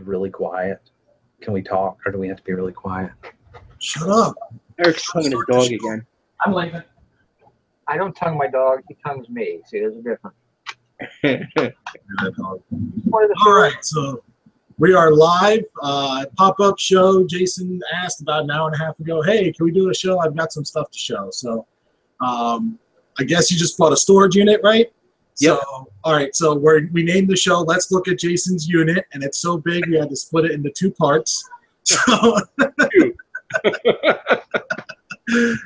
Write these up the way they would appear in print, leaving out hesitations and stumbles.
really quiet? Can we talk, or do we have to be really quiet? Shut up. Eric's tonguing his dog again. I'm leaving. I don't tongue my dog. He tongues me. See, there's a difference. All right, so we are live. Pop-up show. Jason asked about an hour and a half ago, hey, can we do a show? I've got some stuff to show. So I guess you just bought a storage unit, right? Yep. So, all right, so we named the show Let's Look at Jason's Unit, and it's so big we had to split it into two parts.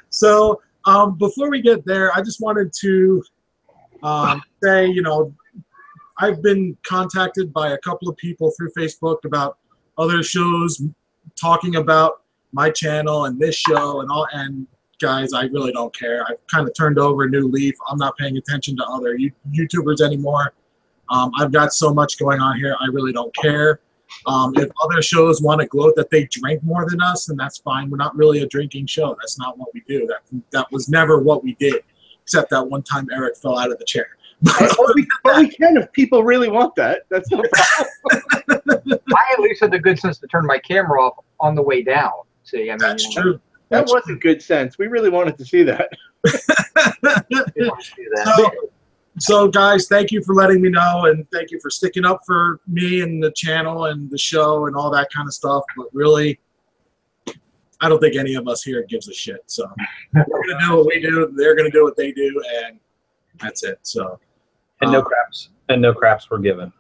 So, before we get there, I just wanted to say, you know, I've been contacted by a couple of people through Facebook about other shows talking about my channel and this show and all. And guys, I really don't care. I've kind of turned over a new leaf. I'm not paying attention to other YouTubers anymore. I've got so much going on here. I really don't care. If other shows want to gloat that they drink more than us, then that's fine. We're not really a drinking show. That's not what we do. That was never what we did, except that one time Eric fell out of the chair. Well, we can if people really want that. That's no problem. I at least had the good sense to turn my camera off on the way down. See, I mean, That's true. That wasn't good sense. We really wanted to see that. So, guys, thank you for letting me know, and thank you for sticking up for me and the channel and the show and all that kind of stuff. But really, I don't think any of us here gives a shit. So we're going to do what we do. They're going to do what they do, and that's it. So, and no craps. And no craps were given.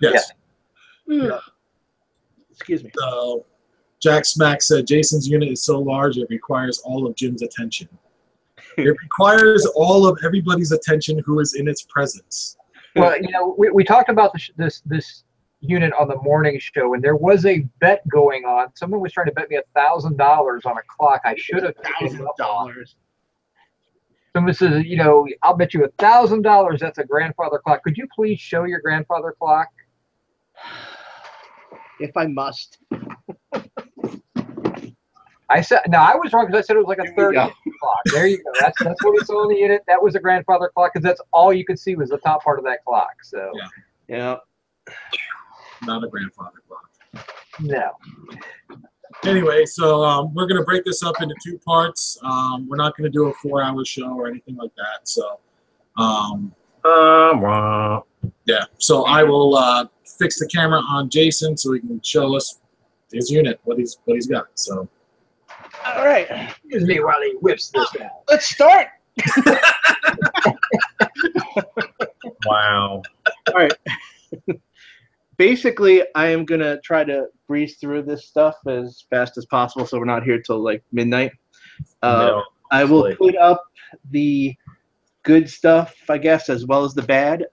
Yes. Yeah. Excuse me. So, Jack Smack said, Jason's unit is so large it requires all of Jim's attention. It requires all of everybody's attention who is in its presence. Well, you know, we talked about this unit on the morning show, and there was a bet going on. Someone was trying to bet me $1,000 on a clock. I should have $1,000. Someone says, you know, I'll bet you $1,000 that's a grandfather clock. Could you please show your grandfather clock? If I must. I said no. I was wrong because I said it was like a 30 clock. There you go. That's what it's on the unit. That was a grandfather clock because that's all you could see was the top part of that clock. So yeah. Not a grandfather clock. No. Anyway, so we're going to break this up into two parts. We're not going to do a 4-hour show or anything like that. So, yeah. So I will fix the camera on Jason so he can show us his unit, what he's got. So. All right. Excuse me while he whips this out. Let's start. Wow. All right. Basically, I am going to try to breeze through this stuff as fast as possible so we're not here till like midnight. No, I will put up the good stuff, I guess, as well as the bad,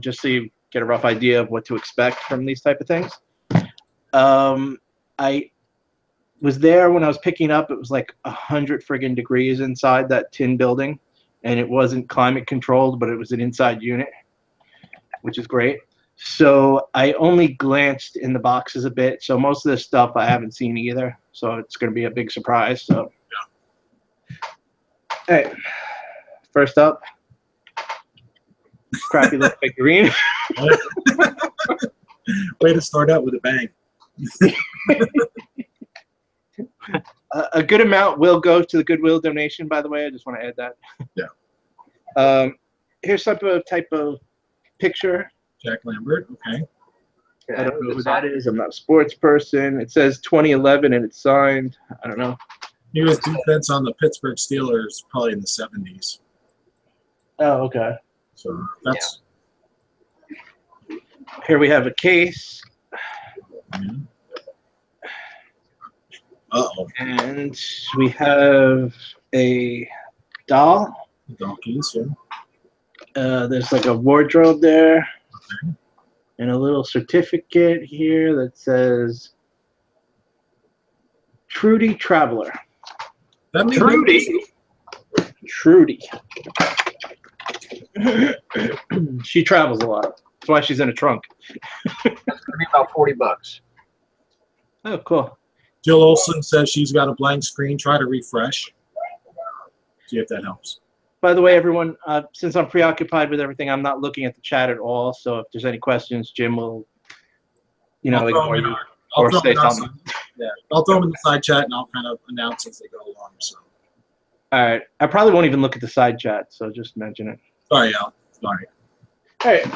just so you get a rough idea of what to expect from these type of things. I was there when I was picking up. It was like 100 friggin' degrees inside that tin building, and it wasn't climate controlled, but it was an inside unit, which is great. So I only glanced in the boxes a bit. So most of this stuff I haven't seen either. So it's going to be a big surprise. So, all right. First up, crappy little figurine. Way to start out with a bang. A good amount will go to the Goodwill donation, by the way. I just want to add that. Yeah. Here's some type of picture. Jack Lambert, okay. I don't know who that is. I'm not a sports person. It says 2011 and it's signed. I don't know. He was defense on the Pittsburgh Steelers probably in the 70s. Oh, okay. So that's. Yeah. Here we have a case. Uh-oh. And we have a doll. Donkeys, yeah. There's like a wardrobe there. Okay. And a little certificate here that says Trudy Traveler. That means Trudy. She travels a lot. That's why she's in a trunk. That's going to be about $40. Oh, cool. Jill Olson says she's got a blank screen. Try to refresh. See if that helps. By the way, everyone, since I'm preoccupied with everything, I'm not looking at the chat at all. So if there's any questions, Jim will you know, I'll throw ignore them in you our- I'll or throw say them in our something. Yeah, I'll throw them in the side chat and I'll kind of announce as they go along. So. All right. I probably won't even look at the side chat, so just mention it. Sorry, Al. Sorry. All right.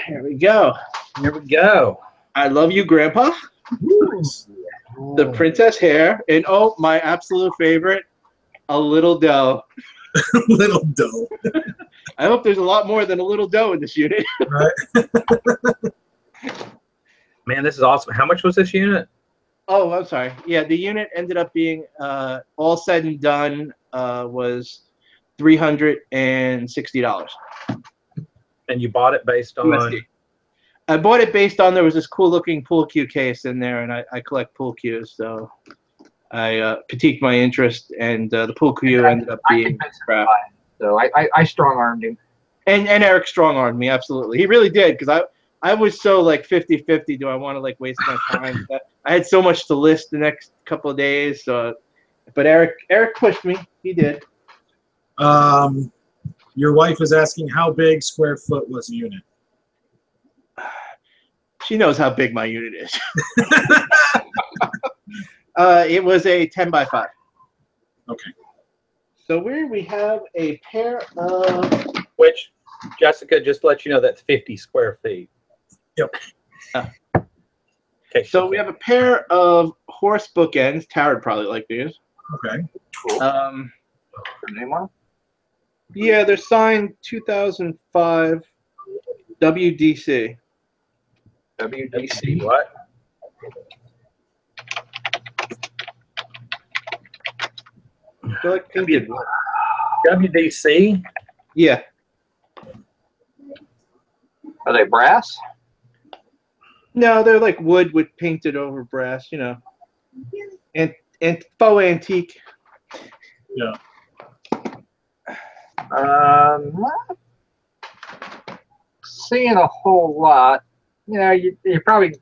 Here we go. Here we go. I love you, Grandpa. The princess hair, and oh, my absolute favorite, a little dough. Little dough. I hope there's a lot more than a little dough in this unit. Right. Man, this is awesome. How much was this unit? Oh, I'm sorry. Yeah, the unit ended up being all said and done was $360. And you bought it based on USD. I bought it based on there was this cool looking pool cue case in there, and I collect pool cues, so I piqued my interest, and the pool cue ended up being crap. So I strong armed him. And Eric strong armed me, absolutely. He really did, because I was so like 50-50. Do I want to like waste my time? I had so much to list the next couple of days. So, but Eric pushed me. He did. Your wife is asking how big square foot was the unit. She knows how big my unit is. It was a 10 by 5. Okay. So we have a pair of, which Jessica, just to let you know, that's 50 square feet. Yep. Okay. So we have a pair of horse bookends. Tara would probably like these. Okay. Cool. Name on? Yeah, they're signed 2005 WDC. WDC. What? They're like painted. WDC? Yeah. Are they brass? No, they're like wood with painted over brass, you know. And faux antique. Yeah. Not seeing a whole lot. You know, you're probably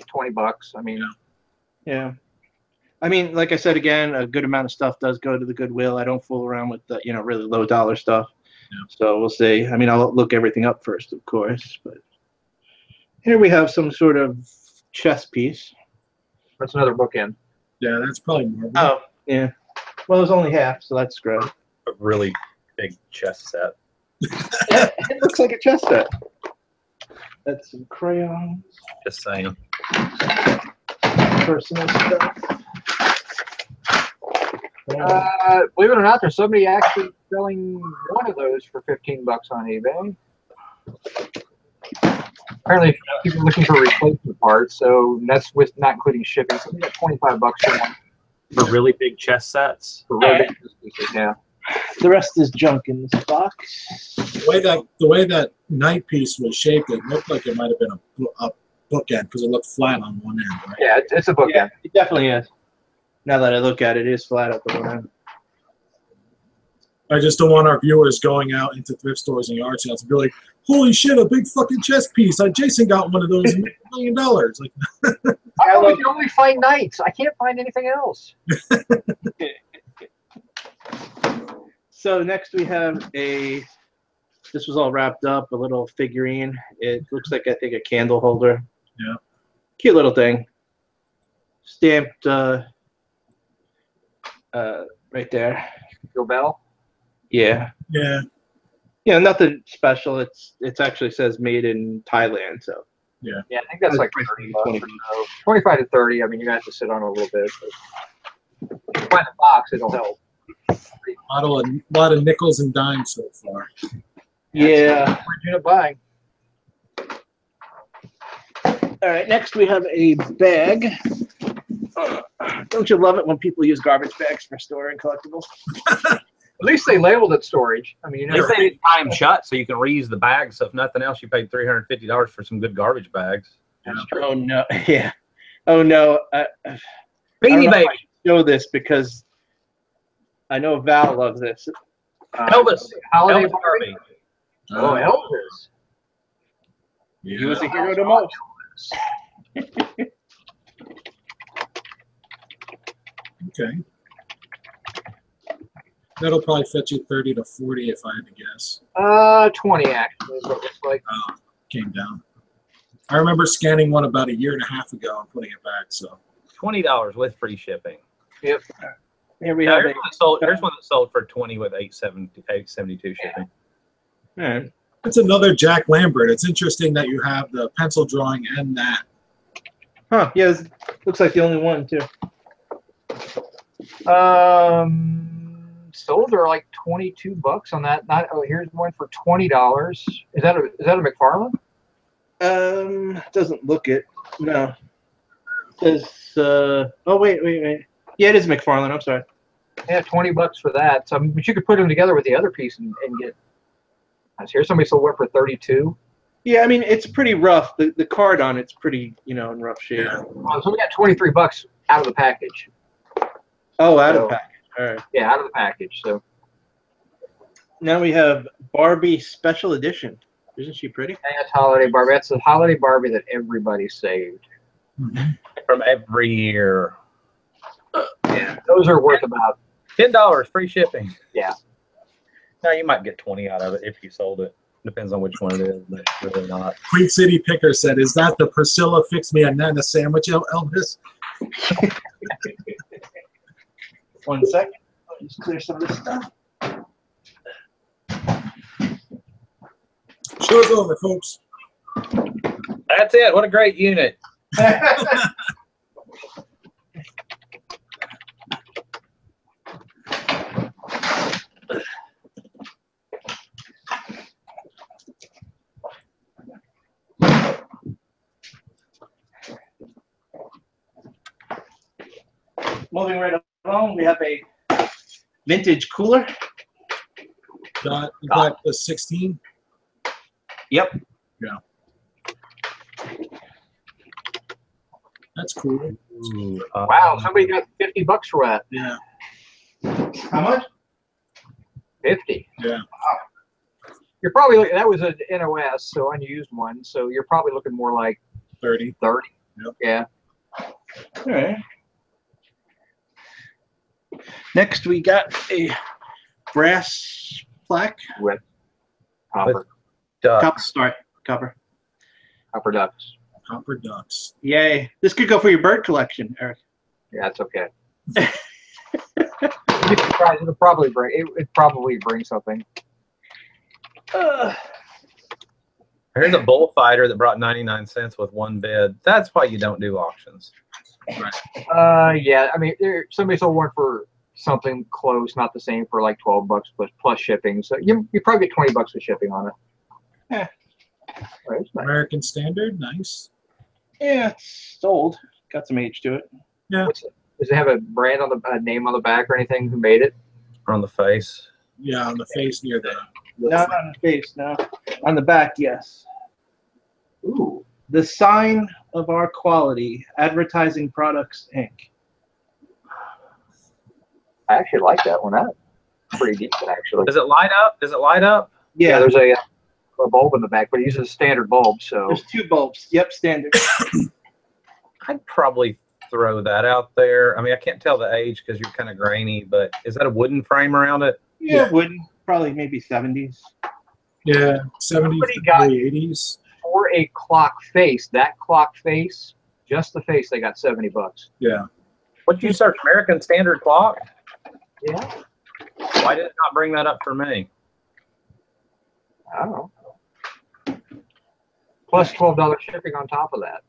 $20. I mean, Yeah. I mean, like I said again, a good amount of stuff does go to the Goodwill. I don't fool around with the, you know, really low dollar stuff. Yeah. So we'll see. I mean, I'll look everything up first, of course. But here we have some sort of chess piece. that's another bookend. Yeah, that's probably more. Oh, yeah. Well, it was only half, so that's great. A really big chess set. It looks like a chess set. That's some crayons, Just saying. personal stuff. Believe it or not, there's somebody actually selling one of those for $15 on eBay. Apparently, people are looking for replacement parts, so that's with not including shipping. So we got $25 for one. For really big chess sets. For really big pieces, yeah. The rest is junk in this box. The way that night piece was shaped, it looked like it might have been a bookend because it looked flat on one end, right? Yeah, it's a bookend. Yeah, it definitely is. Now that I look at it, it is flat at the one end. I just don't want our viewers going out into thrift stores and yard sales and be like, "Holy shit, a big fucking chess piece! Jason got one of those and made $1 million." Like, I we can only find knights. I can't find anything else. So next we have this was all wrapped up, a little figurine. It looks like, I think, a candle holder. Yeah. Cute little thing. Stamped right there. Bell. Yeah. yeah, Yeah, nothing special. It actually says made in Thailand, so. Yeah, I think that's like $30 or so. 25 to 30. I mean, you're gonna have to sit on it a little bit. But if you find a box, it'll help. a lot of nickels and dimes so far. Yeah. What unit buying? All right, next we have a bag. Don't you love it when people use garbage bags for storing collectibles? At least they labeled it storage. I mean, you They know, say tie them shut so you can reuse the bags. So if nothing else, you paid $350 for some good garbage bags. that's true. Oh no! Yeah. Oh no! I don't Beanie know if Baby. I should show this because I know Val loves this. Elvis. Holiday Elvis Barbie. Barbie. Oh, Elvis. Yeah. He was a hero to most. Okay. That'll probably fetch you 30 to 40 if I had to guess. 20 actually is what it looks like. Came down. I remember scanning one about a year and a half ago and putting it back. So $20 with free shipping. Yep. Here we Now, have here's one that sold for 20 with 872 shipping. All right. it's another Jack Lambert. It's interesting that you have the pencil drawing and that. Huh? Yeah, looks like the only one too. Sold are like $22 on that. Not here's one for $20. Is that a McFarlane? Doesn't look it. No. It says oh wait. Yeah, it is McFarlane. I'm sorry. Yeah, $20 for that. So, but you could put them together with the other piece and get. Here's somebody sold one for $32. Yeah, I mean it's pretty rough. The card on it's pretty in rough shape. Yeah. So we got $23 out of the package. Oh, out of package. All right. Yeah, out of the package. So Now we have Barbie Special Edition. Isn't she pretty? that's holiday Barbie. That's the holiday Barbie that everybody saved. From every year. Yeah, those are worth about $10 free shipping. Yeah. Now you might get 20 out of it if you sold it. Depends on which one it is, but really not. Queen City Picker said, "Is that the Priscilla fix me a nana sandwich, Elvis?" 1 second. I'll just clear some of this stuff. Show's over, folks. That's it. What a great unit. Moving right along, we have a vintage cooler. Got the 16. Yep. Yeah. That's cool. Ooh, wow. Somebody got $50 for that. Yeah. How much? 50. Yeah. You're probably looking, that was an NOS, so unused one. So you're probably looking more like 30. 30. Yep. Yeah. All right. Next, we got a brass plaque. With copper. ducks. Copper. Copper ducks. Copper ducks. Yay. This could go for your bird collection, Eric. Yeah, that's okay. You'd be surprised, it'd probably bring something. Here's a bullfighter that brought 99 cents with one bid. That's why you don't do auctions. Yeah, I mean, somebody sold one for something close, not the same, for like $12 plus shipping. So you probably get $20 with shipping on it. Yeah. Right, it's nice. American Standard. Nice. Yeah, it's old. Got some age to it. Yeah. Does it have a brand on the name on the back or anything? Who made it? On the face. Yeah, on the face near the. Not on the face, no. On the back, yes. Ooh. The sign of our quality, Advertising Products, Inc. I actually like that one. That's pretty decent, actually. Does it light up? Does it light up? Yeah, there's a bulb in the back, but it uses a standard bulb, so. There's 2 bulbs. Yep, standard. I'd probably throw that out there. I mean, I can't tell the age because you're kind of grainy, but is that a wooden frame around it? Yeah, wooden. Probably maybe 70s. Yeah, 70s, Somebody got- 80s. For a clock face, that clock face, just the face, they got $70. Yeah. What did you search? American Standard Clock? Yeah. Why did it not bring that up for me? I don't know. Plus $12 shipping on top of that.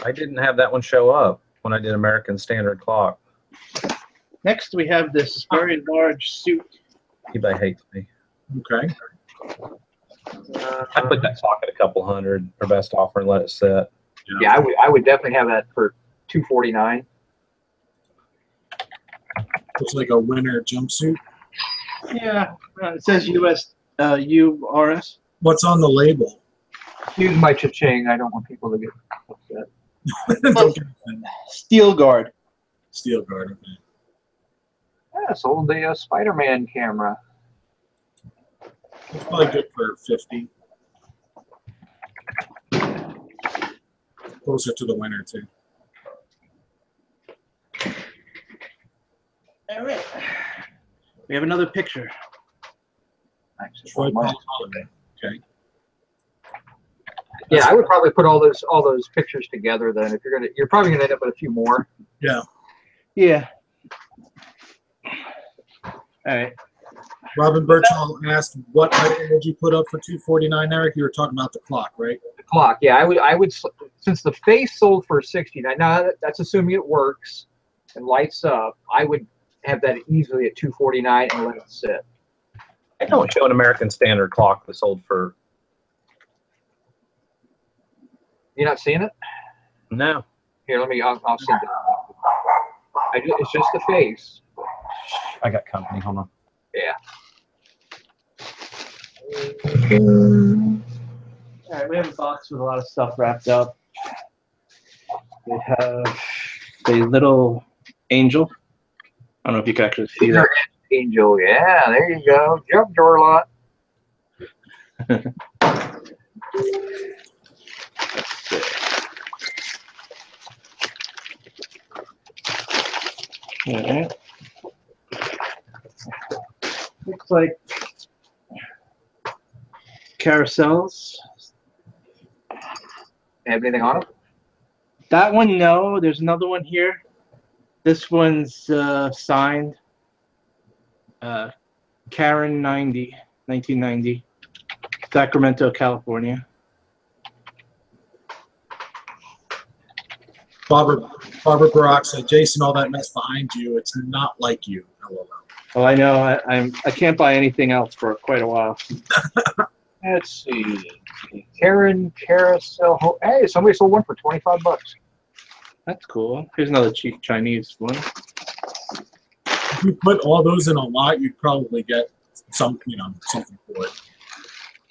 I didn't have that one show up when I did American Standard Clock. Next, we have this very large suit. eBay hates me. Okay. I put that stock at a couple hundred or best offer and let it sit. Yeah, I would definitely have that for $249. Looks like a winter jumpsuit. Yeah, it says URS. What's on the label? Use my cha-ching. I don't want people to get upset. Don't get offended. Steel Guard. Steel guard. Okay. Yeah, sold the Spider-Man camera. It's probably good for 50. Closer to the winter too. All right. We have another picture. Troy Polamalu. Okay. Yeah, I would probably put all those pictures together then. If you're probably gonna end up with a few more. Yeah. Yeah. All right. Robin Birchall asked, what item would you put up for $249, Eric? You were talking about the clock, right? The clock, yeah, I would since the face sold for $69. Now that's assuming it works and lights up. I would have that easily at $249 and let it sit. I don't show an American Standard clock that sold for. You're not seeing it? No. Here, I'll send it. It's just the face. I got company. Hold on. Yeah. All right, we have a box with a lot of stuff wrapped up. We have a little angel. I don't know if you can actually see that. Angel, yeah, there you go. Jump door lot. Let's see. All right. Looks like carousels. Have anything on it? That one, no. There's another one here. This one's signed. Karen 1990, Sacramento, California. Barbara Brock said, Jason, all that mess behind you, it's not like you. LOL. Oh, I know. I can't buy anything else for quite a while. Let's see. Karen Carousel. Hey, somebody sold one for $25. That's cool. Here's another cheap Chinese one. If you put all those in a lot, you'd probably get something for it.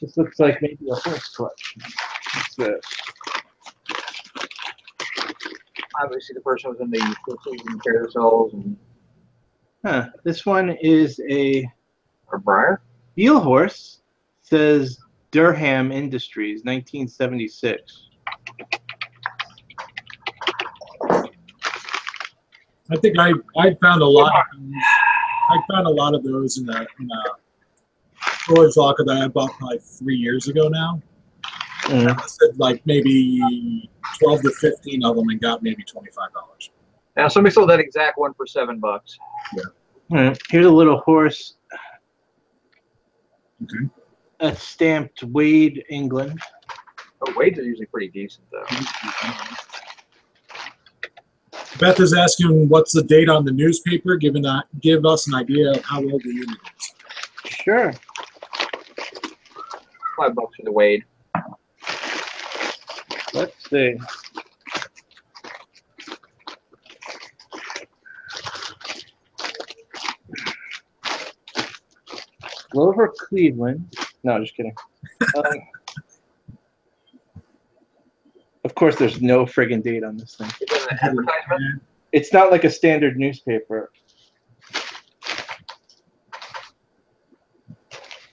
This looks like maybe a horse collection. What's this? Obviously, the person was in the carousels and. Huh. This one is a Briar? Wheel horse. Says Durham Industries, 1976. I think I found a lot. I found a lot of those in a storage locker that I bought probably 3 years ago now. I said like maybe 12 to 15 of them and got maybe $25. Now somebody sold that exact one for $7. Yeah. Here's a little horse. Okay. That's stamped Wade, England. Oh, Wade's are usually pretty decent though. Beth is asking, what's the date on the newspaper? Give us an idea of how old the unit is. Sure. $5 for the Wade. Let's see. Grover Cleveland. No, just kidding. Of course, there's no friggin' date on this thing. Is it an advertisement? It's not like a standard newspaper.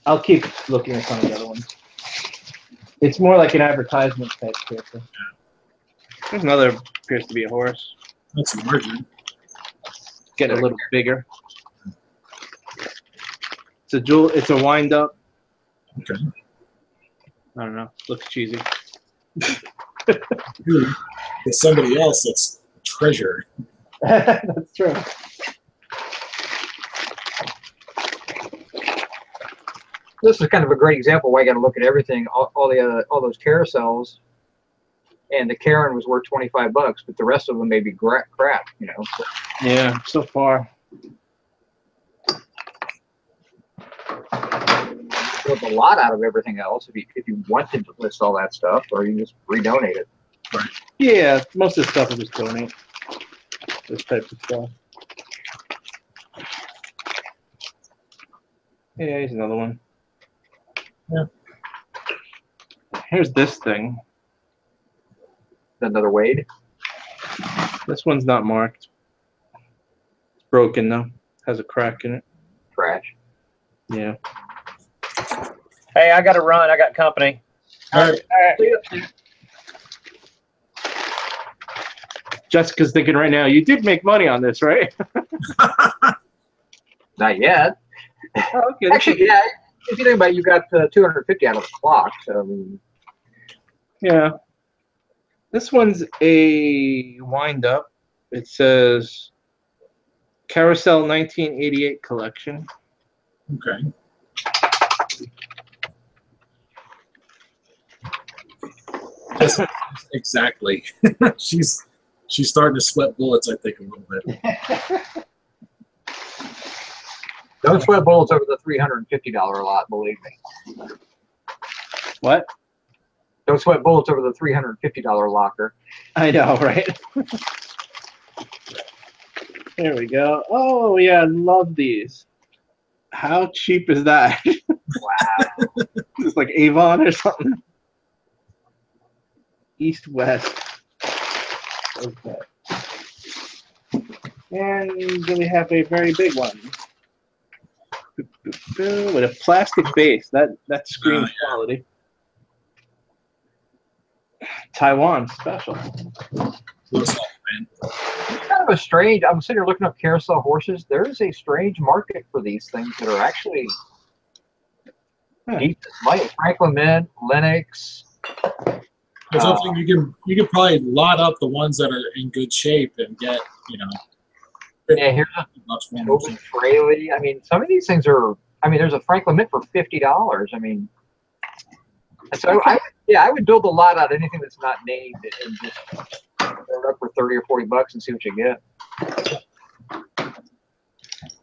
I'll keep looking at some of the other ones. It's more like an advertisement type paper. There's another, appears to be a horse. That's larger. Getting a little bigger. It's a jewel. It's a wind up. Okay. I don't know. Looks cheesy. Dude, there's somebody else that's treasure. That's true. This is kind of a great example why you got to look at everything, all those carousels, and the Karen was worth $25, but the rest of them may be crap, you know. So. Yeah, so far. There's a lot out of everything else if you wanted to list all that stuff, or you just redonate it. Right. Yeah, most of the stuff is just donate. This type of stuff. Yeah, here's another one. Yeah. Here's this thing. Another Wade. This one's not marked. It's broken though. Has a crack in it. Trash. Yeah. Hey, I got to run. I got company. All right. Jessica's thinking right now, you did make money on this, right? Not yet. Oh, okay. Actually, yeah. If you think about it, you got 250 out of the clock. So I mean, Yeah. This one's a wind up. It says Carousel 1988 collection. Okay. Just exactly. She's starting to sweat bullets, I think, a little bit. Don't sweat bullets over the $350 lot, believe me. What? Don't sweat bullets over the $350 locker. I know, right? There we go. Oh, yeah, I love these. How cheap is that? Wow. It's like Avon or something. East West. Okay. And then we have a very big one with a plastic base. That screams quality. Taiwan special. Looks like, man. It's kind of a strange. I'm sitting here looking up carousel horses. There is a strange market for these things that are actually decent. Like Franklin Mint, Lennox. There's something you can probably lot up the ones that are in good shape and get, you know. Yeah, here's a Toby Fraley. I mean, some of these things are. I mean, there's a Franklin Mint for $50. I mean, so I would build a lot out of anything that's not named and just throw it up for $30 or $40 and see what you get.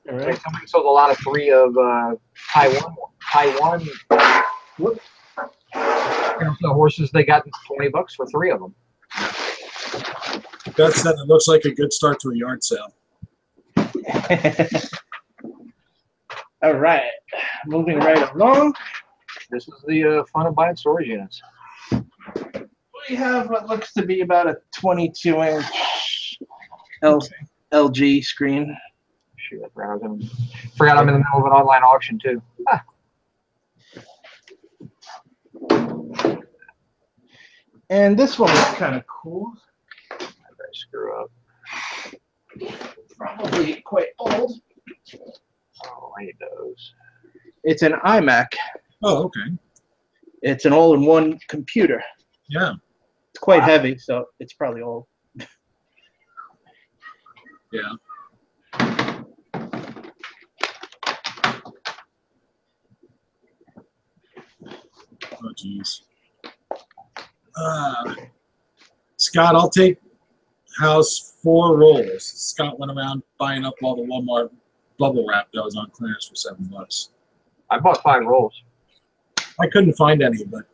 All right. Like somebody sold a lot of free of Taiwan. Whoops. The horses they got $20 for 3 of them. That said, it looks like a good start to a yard sale. All right, moving right along. This is the fun of buying storage units. We have what looks to be about a 22-inch LG screen. Shoot, forgot I'm in the middle of an online auction too. Ah. And this one is kind of cool. I better screw up. Probably quite old. Oh, I need those. It's an iMac. Oh, okay. It's an all-in-one computer. Yeah. It's quite heavy, so it's probably old. Yeah. Oh, geez. Scott, I'll take house 4 rolls. Scott went around buying up all the Walmart bubble wrap that was on clearance for $7. I bought 5 rolls. I couldn't find any, but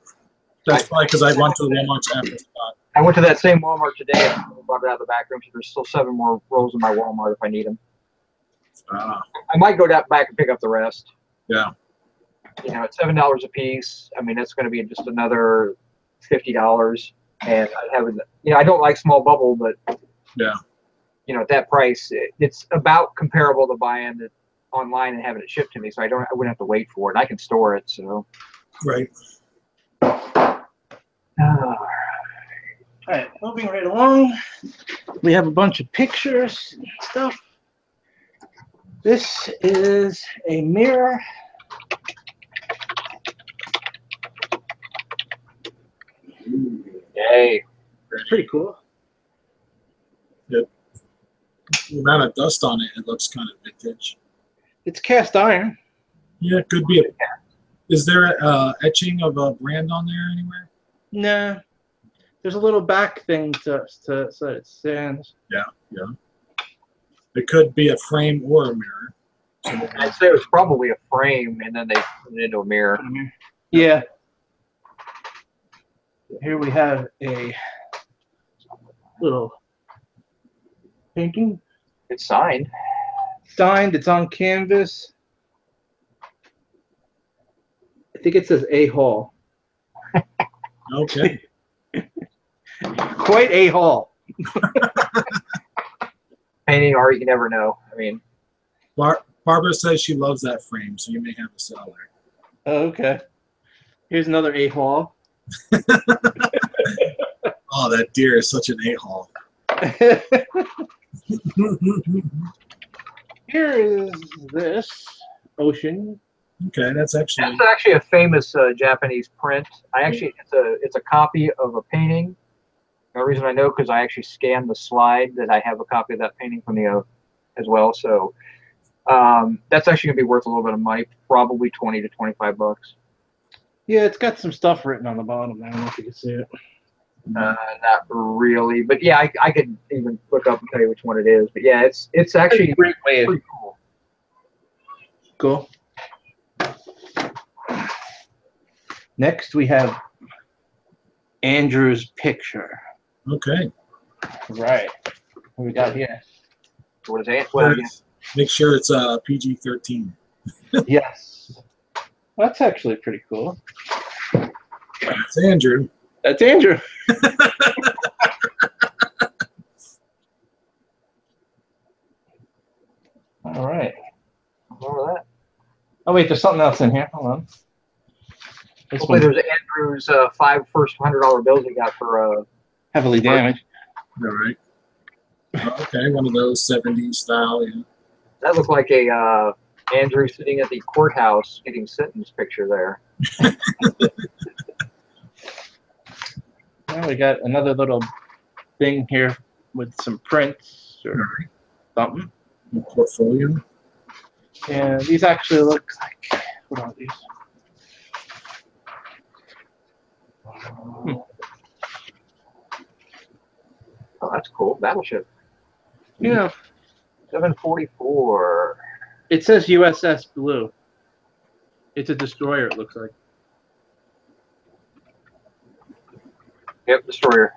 that's probably because I went to the Walmart after Scott. I went to that same Walmart today and bought it out of the back room, so there's still 7 more rolls in my Walmart if I need them. I might go back and pick up the rest. Yeah. You know, at $7 a piece, I mean, that's going to be just another $50. And I have, you know, I don't like small bubble, but yeah, you know, at that price, it's about comparable to buying it online and having it shipped to me. So I wouldn't have to wait for it. I can store it. So right. All right, moving right along. We have a bunch of pictures and stuff. This is a mirror. Yay. Pretty cool. Yep. The amount of dust on it, it looks kind of vintage. It's cast iron. Yeah, it could be. Is there a etching of a brand on there anywhere? Nah. There's a little back thing so it stands. Yeah, yeah. It could be a frame or a mirror. So I'd say it was probably a frame, and then they put it into a mirror. Yeah. Here we have a little painting. It's signed. Signed. It's on canvas. I think it says A Hall. Okay. Quite a haul. Painting art, you never know. I mean, Barbara says she loves that frame, so you may have to sell her. Oh, okay. Here's another a haul. Oh, that deer is such an a-hole. Here is this ocean. Okay, that's actually a famous Japanese print. It's a copy of a painting. The reason I know because I actually scanned the slide that I have a copy of that painting from the as well. So that's actually gonna be worth a little bit of money, probably 20 to 25 bucks. Yeah, it's got some stuff written on the bottom. I don't know if you can see it. Not really, but yeah, I could even look up and tell you which one it is. But yeah, it's actually Great way. pretty cool. Cool. Next, we have Andrew's picture. okay. Right. What we got here? What is it? What is it? Make sure it's PG-13. Yes. That's actually pretty cool. That's Andrew. That's Andrew. All right. Remember that? Oh wait, there's something else in here. Hold on. Hopefully there's Andrew's five first $100 bills he got for heavily damaged. All right. Okay, one of those 70s style. Yeah. that looked like a Andrew sitting at the courthouse getting sentenced picture there. Now we got another little thing here with some prints or something. Portfolio. Yeah, these actually look like, what are these? Oh, that's cool. Battleship. Yeah. 744. It says USS Blue. It's a destroyer, it looks like. Yep, destroyer.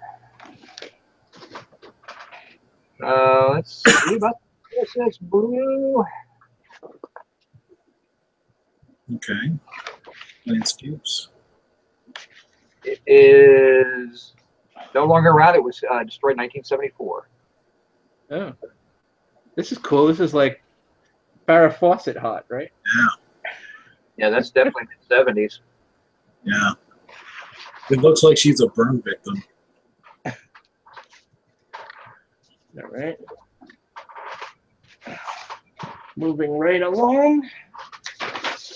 Let's see about USS Blue. Okay. Landscapes. It is no longer around. It was destroyed in 1974. Oh. This is cool. This is like Farrah Fawcett hot, right? Yeah. Yeah, that's definitely the 70s. Yeah. It looks like she's a burn victim. All right. Moving right along.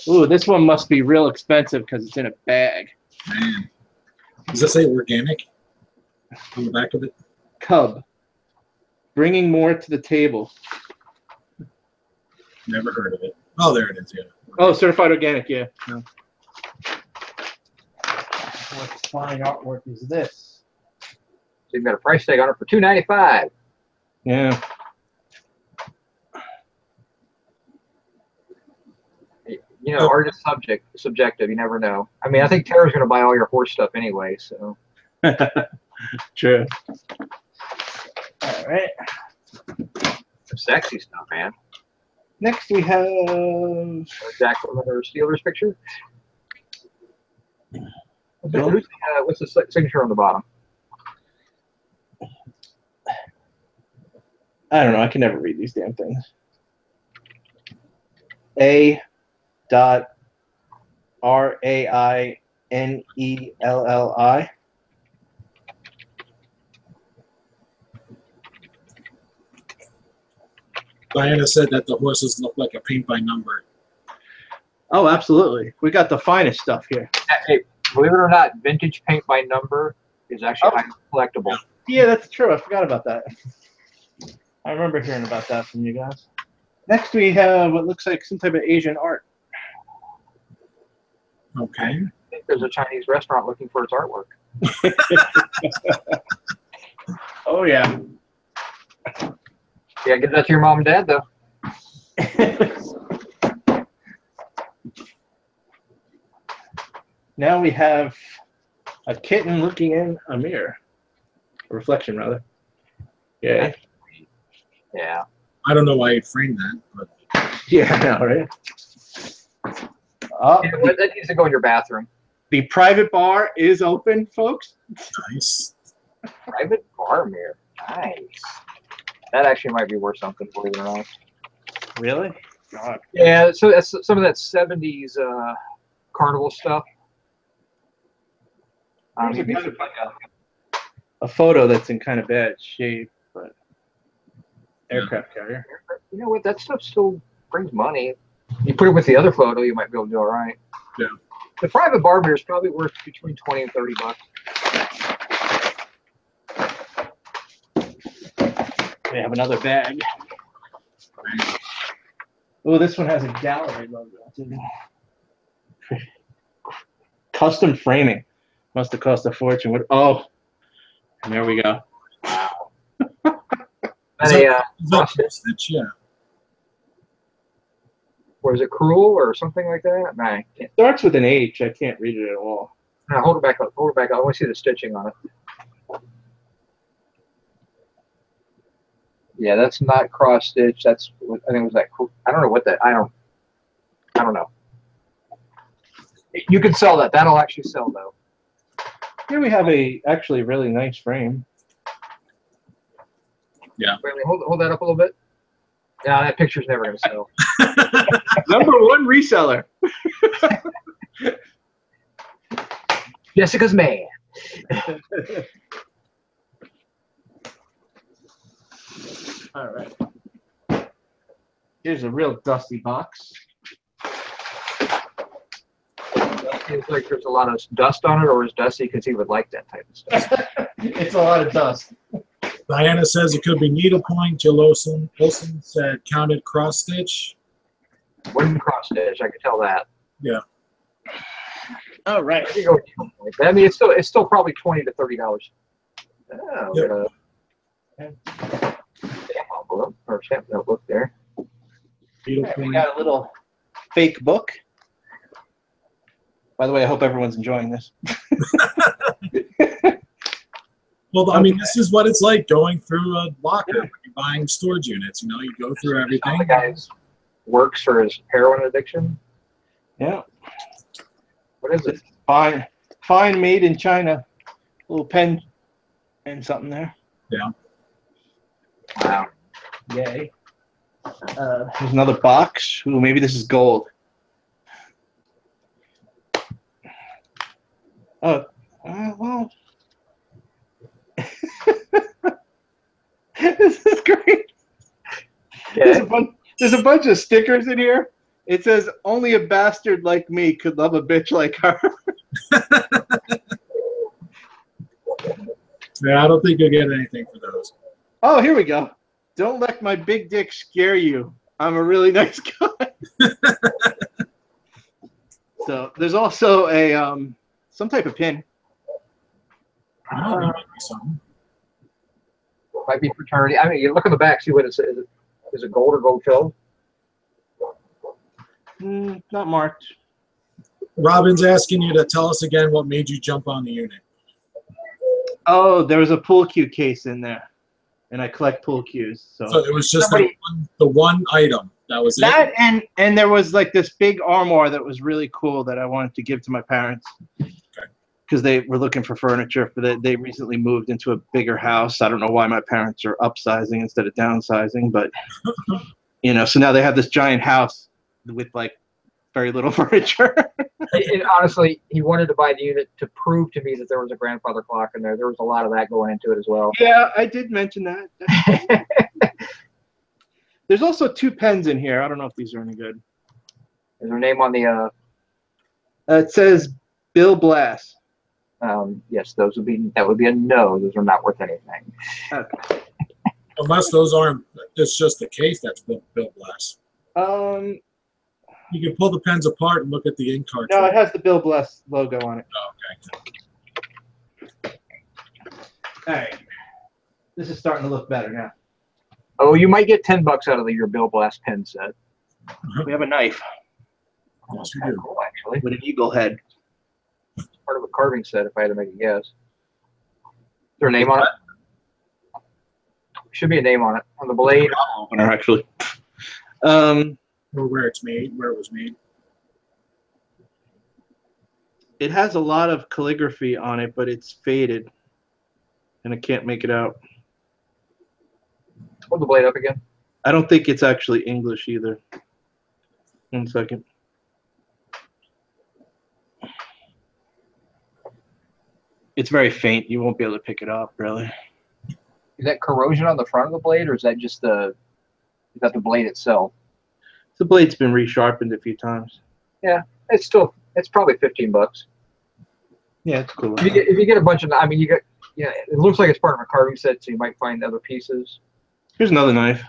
Ooh, this one must be real expensive because it's in a bag. Man. Does that say organic on the back of it? Cub. Bringing more to the table. Never heard of it. Oh, there it is, yeah. Oh, certified organic, yeah. No. What fine artwork is this? So you've got a price tag on it for $295. Yeah. You know, art is subjective. You never know. I mean, I think Tara's going to buy all your horse stuff anyway. So. True. All right. Some sexy stuff, man. Next we have Jack or Steelers picture. What's the signature on the bottom? I don't know. I can never read these damn things. A. RAINELLI. Diana said that the horses look like a paint by number. Oh, absolutely. We got the finest stuff here. Hey, believe it or not, vintage paint by number is actually highly collectible. Yeah, that's true. I forgot about that. I remember hearing about that from you guys. Next, we have what looks like some type of Asian art. Okay. I think there's a Chinese restaurant looking for its artwork. Oh, yeah. Yeah, give that to your mom and dad, though. Now we have a kitten looking in a mirror. A reflection, rather. Yeah. Yeah. I don't know why you'd frame that, but Yeah, I know, right? Yeah, but that needs to go in your bathroom. The private bar is open, folks. nice. Private bar mirror. Nice. That actually might be worth something, believe it or not. Really? God. Yeah, so that's some of that 70s carnival stuff. There's a photo that's in kind of bad shape, but aircraft carrier. You know what? That stuff still brings money. You put it with the other photo, you might be able to do all right. Yeah. The private barber is probably worth between 20 and 30 bucks. We have another bag. Oh, this one has a gallery logo. Custom framing. Must have cost a fortune. What? Oh, and there we go. Wow. Yeah. Or is it cruel or something like that? Nah, I can't. It starts with an H. I can't read it at all. No, hold it back up. Hold it back up. I want to see the stitching on it. Yeah, that's not cross stitch. That's I think it was that. I don't know what that. I don't know. You can sell that. That'll actually sell though. Here we have a actually really nice frame. Yeah. Wait, hold that up a little bit. Yeah, that picture's never gonna sell. #1 reseller. Jessica's man. All right. Here's a real dusty box. Seems like there's a lot of dust on it, or is dusty because he would like that type of stuff. It's a lot of dust. Diana says it could be needlepoint. Jill Olson said counted cross stitch. Wooden cross stitch, I could tell that. Yeah. All right. I go needlepoint. I mean, it's still probably $20 to $30. Oh, Yep. Stamp envelope or stamp notebook there. Okay, we got a little fake book. By the way, I hope everyone's enjoying this. Well, I mean, this is what it's like going through a locker when you're buying storage units. You know, you go through everything. The guy's works for his heroin addiction. Yeah. What is it? Fine made in China. Little pen and something there. Yeah. Wow. Yay. There's another box. Ooh, maybe this is gold. Oh, well. This is great. Okay. There's a bunch of stickers in here. It says, only a bastard like me could love a bitch like her. Yeah, I don't think you'll get anything for those. Oh, here we go. Don't let my big dick scare you. I'm a really nice guy. So there's also a some type of pin. Oh, that might be something. Might be fraternity. I mean, you look on the back, see what it says. Is it gold or gold filled? Not marked. Robin's asking you to tell us again what made you jump on the unit. Oh, there was a pool cue case in there, and I collect pool cues. So it was just the one item. That was that, it? and there was like this big armoire that was really cool that I wanted to give to my parents. Because they were looking for furniture they recently moved into a bigger house. I don't know why my parents are upsizing instead of downsizing, but you know, so now they have this giant house with like very little furniture. And honestly, he wanted to buy the unit to prove to me that there was a grandfather clock in there. There was a lot of that going into it as well. Yeah, I did mention that. There's also 2 pens in here. I don't know if these are any good. Is there a name on the? It says Bill Blass. Yes, that would be a no. Those are not worth anything. Okay. Unless those aren't, it's just a case that's built Blass. You can pull the pens apart and look at the ink cartridge. No, it has the Bill Blass logo on it. Oh, okay. All right. This is starting to look better now. Oh, you might get $10 out of your Bill Blass pen set. We have a knife. Yes, we do. Cool, actually. With an eagle head. Part of a carving set, if I had to make a guess. Is there a name on it? Should be a name on it. On the blade. Opener, actually. Or where it's made, where it was made. It has a lot of calligraphy on it, but it's faded. And I can't make it out. Hold the blade up again. I don't think it's actually English either. 1 second. It's very faint. You won't be able to pick it up, really. Is that corrosion on the front of the blade, or is that just is that the blade itself? The blade's been resharpened a few times. Yeah, it's probably $15. Yeah, it's cool. If you get a bunch of, I mean, it looks like it's part of a carving set, so you might find other pieces. Here's another knife.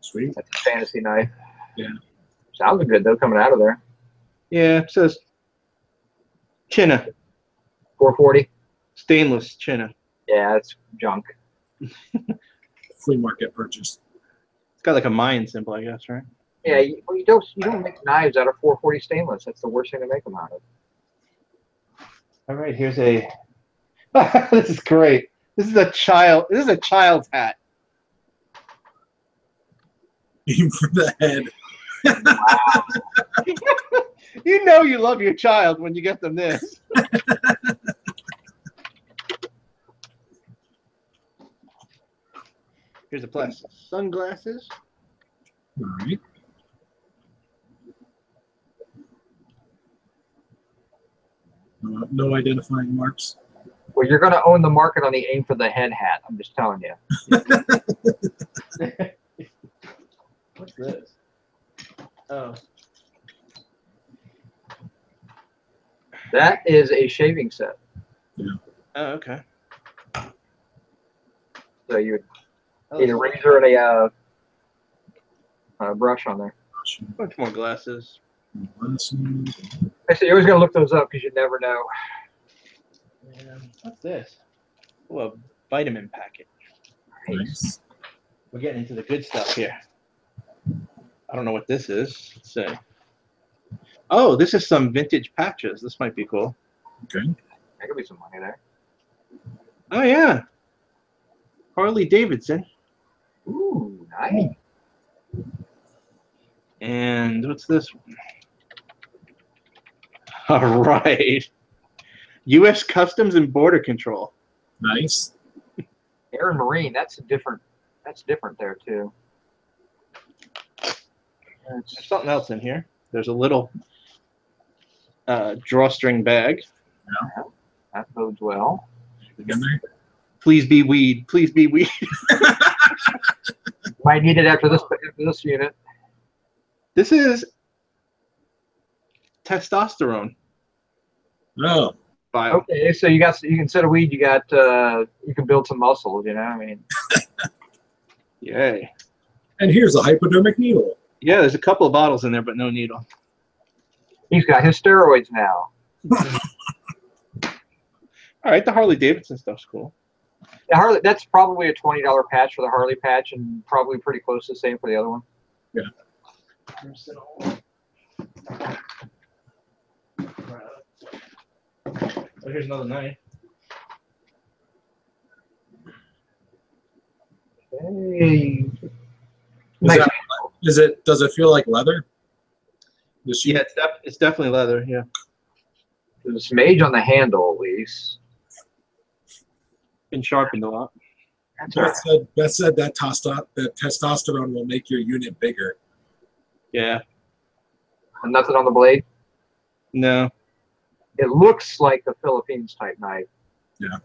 Sweet. That's a fantasy knife. Yeah. Sounds good though, coming out of there. Yeah, it says China. 440. Stainless China. Yeah, it's junk. Flea market purchase. It's got like a Mayan symbol, I guess, right? Yeah, well, you don't make knives out of 440 stainless. That's the worst thing to make them out of. All right, here's a. This is great. This is a child's hat. Aim for the head. Wow. You know you love your child when you get them this. Here's a plastic sunglasses. All right. No identifying marks. Well, you're going to own the market on the aim for the head hat. I'm just telling you. What's this? Oh. That is a shaving set. Yeah. Oh, okay. So you would need a razor and a brush on there. A bunch more glasses. Actually, you always got to look those up because you never know. And what's this? Oh, a vitamin packet. Nice. We're getting into the good stuff here. I don't know what this is. Let's see. Oh, this is some vintage patches. This might be cool. Okay. There could be some money there. Oh, yeah. Harley Davidson. Ooh, nice. And what's this one? All right. U.S. Customs and Border Control. Nice. Air and Marine, that's different there too. There's something else in here. There's a little drawstring bag. Yeah. That bodes well. Again there. Please be weed. Please be weed. Might need it after this unit. This is testosterone. Oh. Bio. Okay, so you can instead of weed, you can build some muscles. You know, I mean. Yay. And here's a hypodermic needle. Yeah, there's a couple of bottles in there, but no needle. He's got his steroids now. All right, the Harley Davidson stuff's cool. The Harley, that's probably a $20 patch for the Harley patch, and probably pretty close to the same for the other one. Yeah. Oh, here's another knife. Hey. Does it feel like leather? Yeah, it's definitely leather. Yeah. There's some age on the handle, at least. Been sharpened a lot. Beth said that testosterone will make your unit bigger. Yeah. And nothing on the blade. No. It looks like the Philippines type knife. Yeah.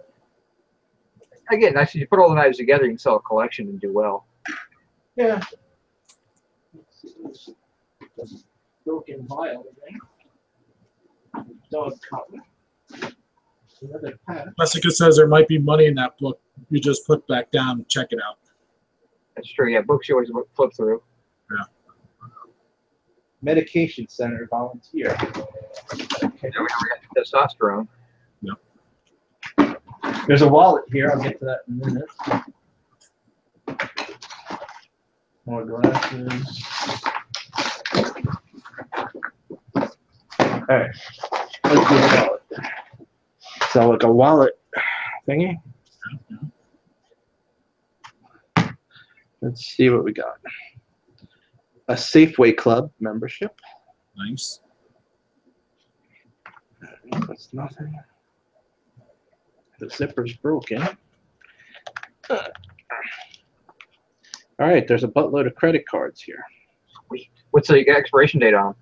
Again, actually, you put all the knives together, you can sell a collection and do well. Yeah. Broken vial, dog collar. Another patch. Jessica says there might be money in that book. You just put back down. Check it out. That's true. Yeah, books you always flip through. Yeah. Medication center volunteer. Okay, now we got testosterone. Yep. There's a wallet here. I'll get to that in a minute. More glasses. All right. Let's do the wallet. So like a wallet thingy. Let's see what we got. A Safeway Club membership. Nice. That's nothing. The zipper's broken. All right, there's a buttload of credit cards here. Sweet. What's the expiration date on?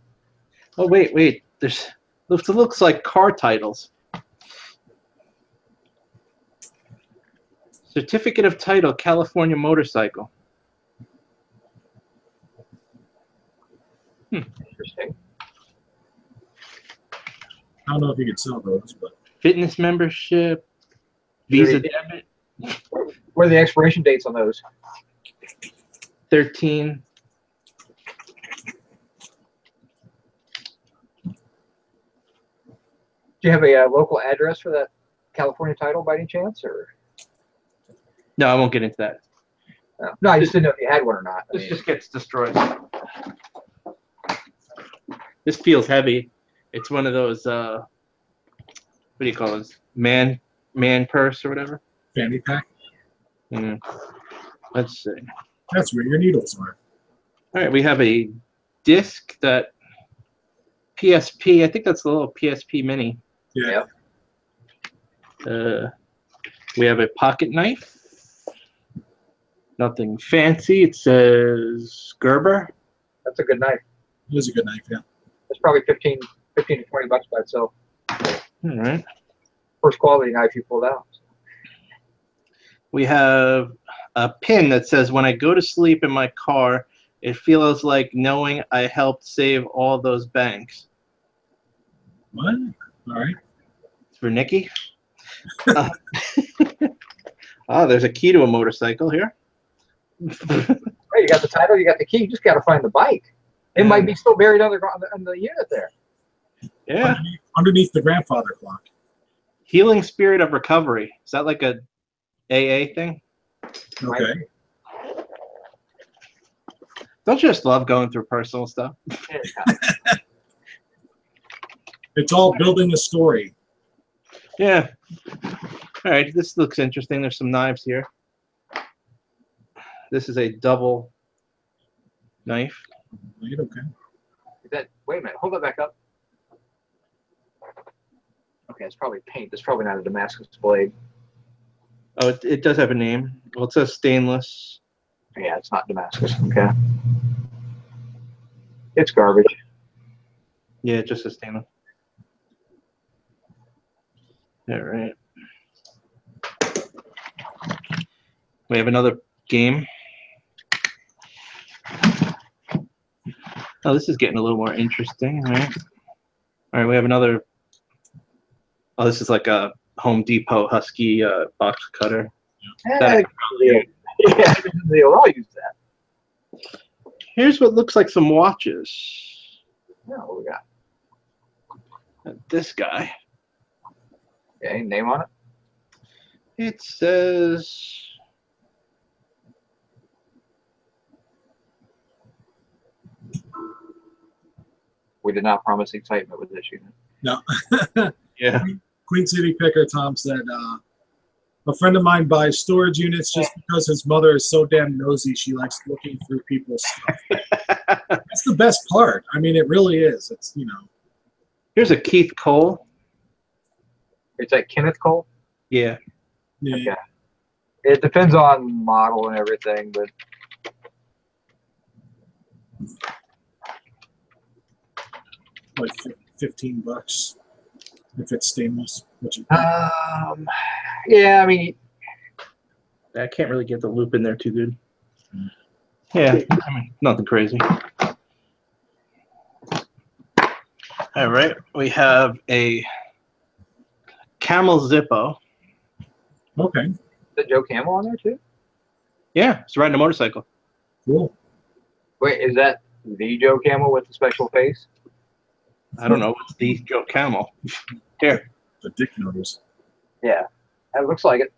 Oh wait. There's looks like car titles. Certificate of title, California motorcycle. Interesting. I don't know if you could sell those, but Fitness membership, Visa debit, What are the expiration dates on those? 13. Do you have a local address for that California title by any chance, or? No, I won't get into that. No, I just didn't know if you had one or not. This just gets destroyed. This feels heavy. It's one of those, what do you call this? Man purse or whatever. fanny pack. Let's see. That's where your needles are. All right, we have a disc that PSP. I think that's the little PSP mini. Yeah. We have a pocket knife. Nothing fancy. It says Gerber. That's a good knife. It is a good knife, yeah. It's probably 15 to 20 bucks by itself. All right. First quality knife you pulled out. We have a pin that says, when I go to sleep in my car, it feels like knowing I helped save all those banks. What? All right. It's for Nikki. Oh, there's a key to a motorcycle here. Right, you got the title, you got the key, you just got to find the bike. It might be still buried on the unit there. Yeah. Underneath the grandfather clock. Healing Spirit of Recovery. Is that like a AA thing? Okay. Don't you just love going through personal stuff? It's all building a story. Yeah. All right, this looks interesting. There's some knives here. This is a double knife. Right, okay. Wait a minute, hold that back up. Okay, it's probably paint. It's probably not a Damascus blade. Oh, it does have a name. Well, it says stainless. Yeah, it's not Damascus. Okay. It's garbage. Yeah, it just says stainless. All right. We have another game. Oh, this is getting a little more interesting. All right, we have another. Oh, this is like a Home Depot Husky box cutter. Yeah, I'll use that. Here's what looks like some watches. Yeah, what we got? This guy. Yeah, any name on it? It says. We did not promise excitement with this unit. No. Yeah. Queen City Picker Tom said, a friend of mine buys storage units just because his mother is so damn nosy. She likes looking through people's stuff. That's the best part. I mean, it really is. It's, you know. Here's a Keith Cole. Is that Kenneth Cole? Yeah. Yeah. Okay. It depends on model and everything, but Like $15 if it's stainless. yeah, I mean, I can't really get the loop in there too good. Yeah, I mean, nothing crazy. All right, we have a Camel Zippo. Okay. is that Joe Camel on there too? Yeah, it's riding a motorcycle. Cool. Wait, is that the Joe Camel with the special face? I don't know. It's the Joe Camel. Here. The dick nose. Yeah, it looks like it.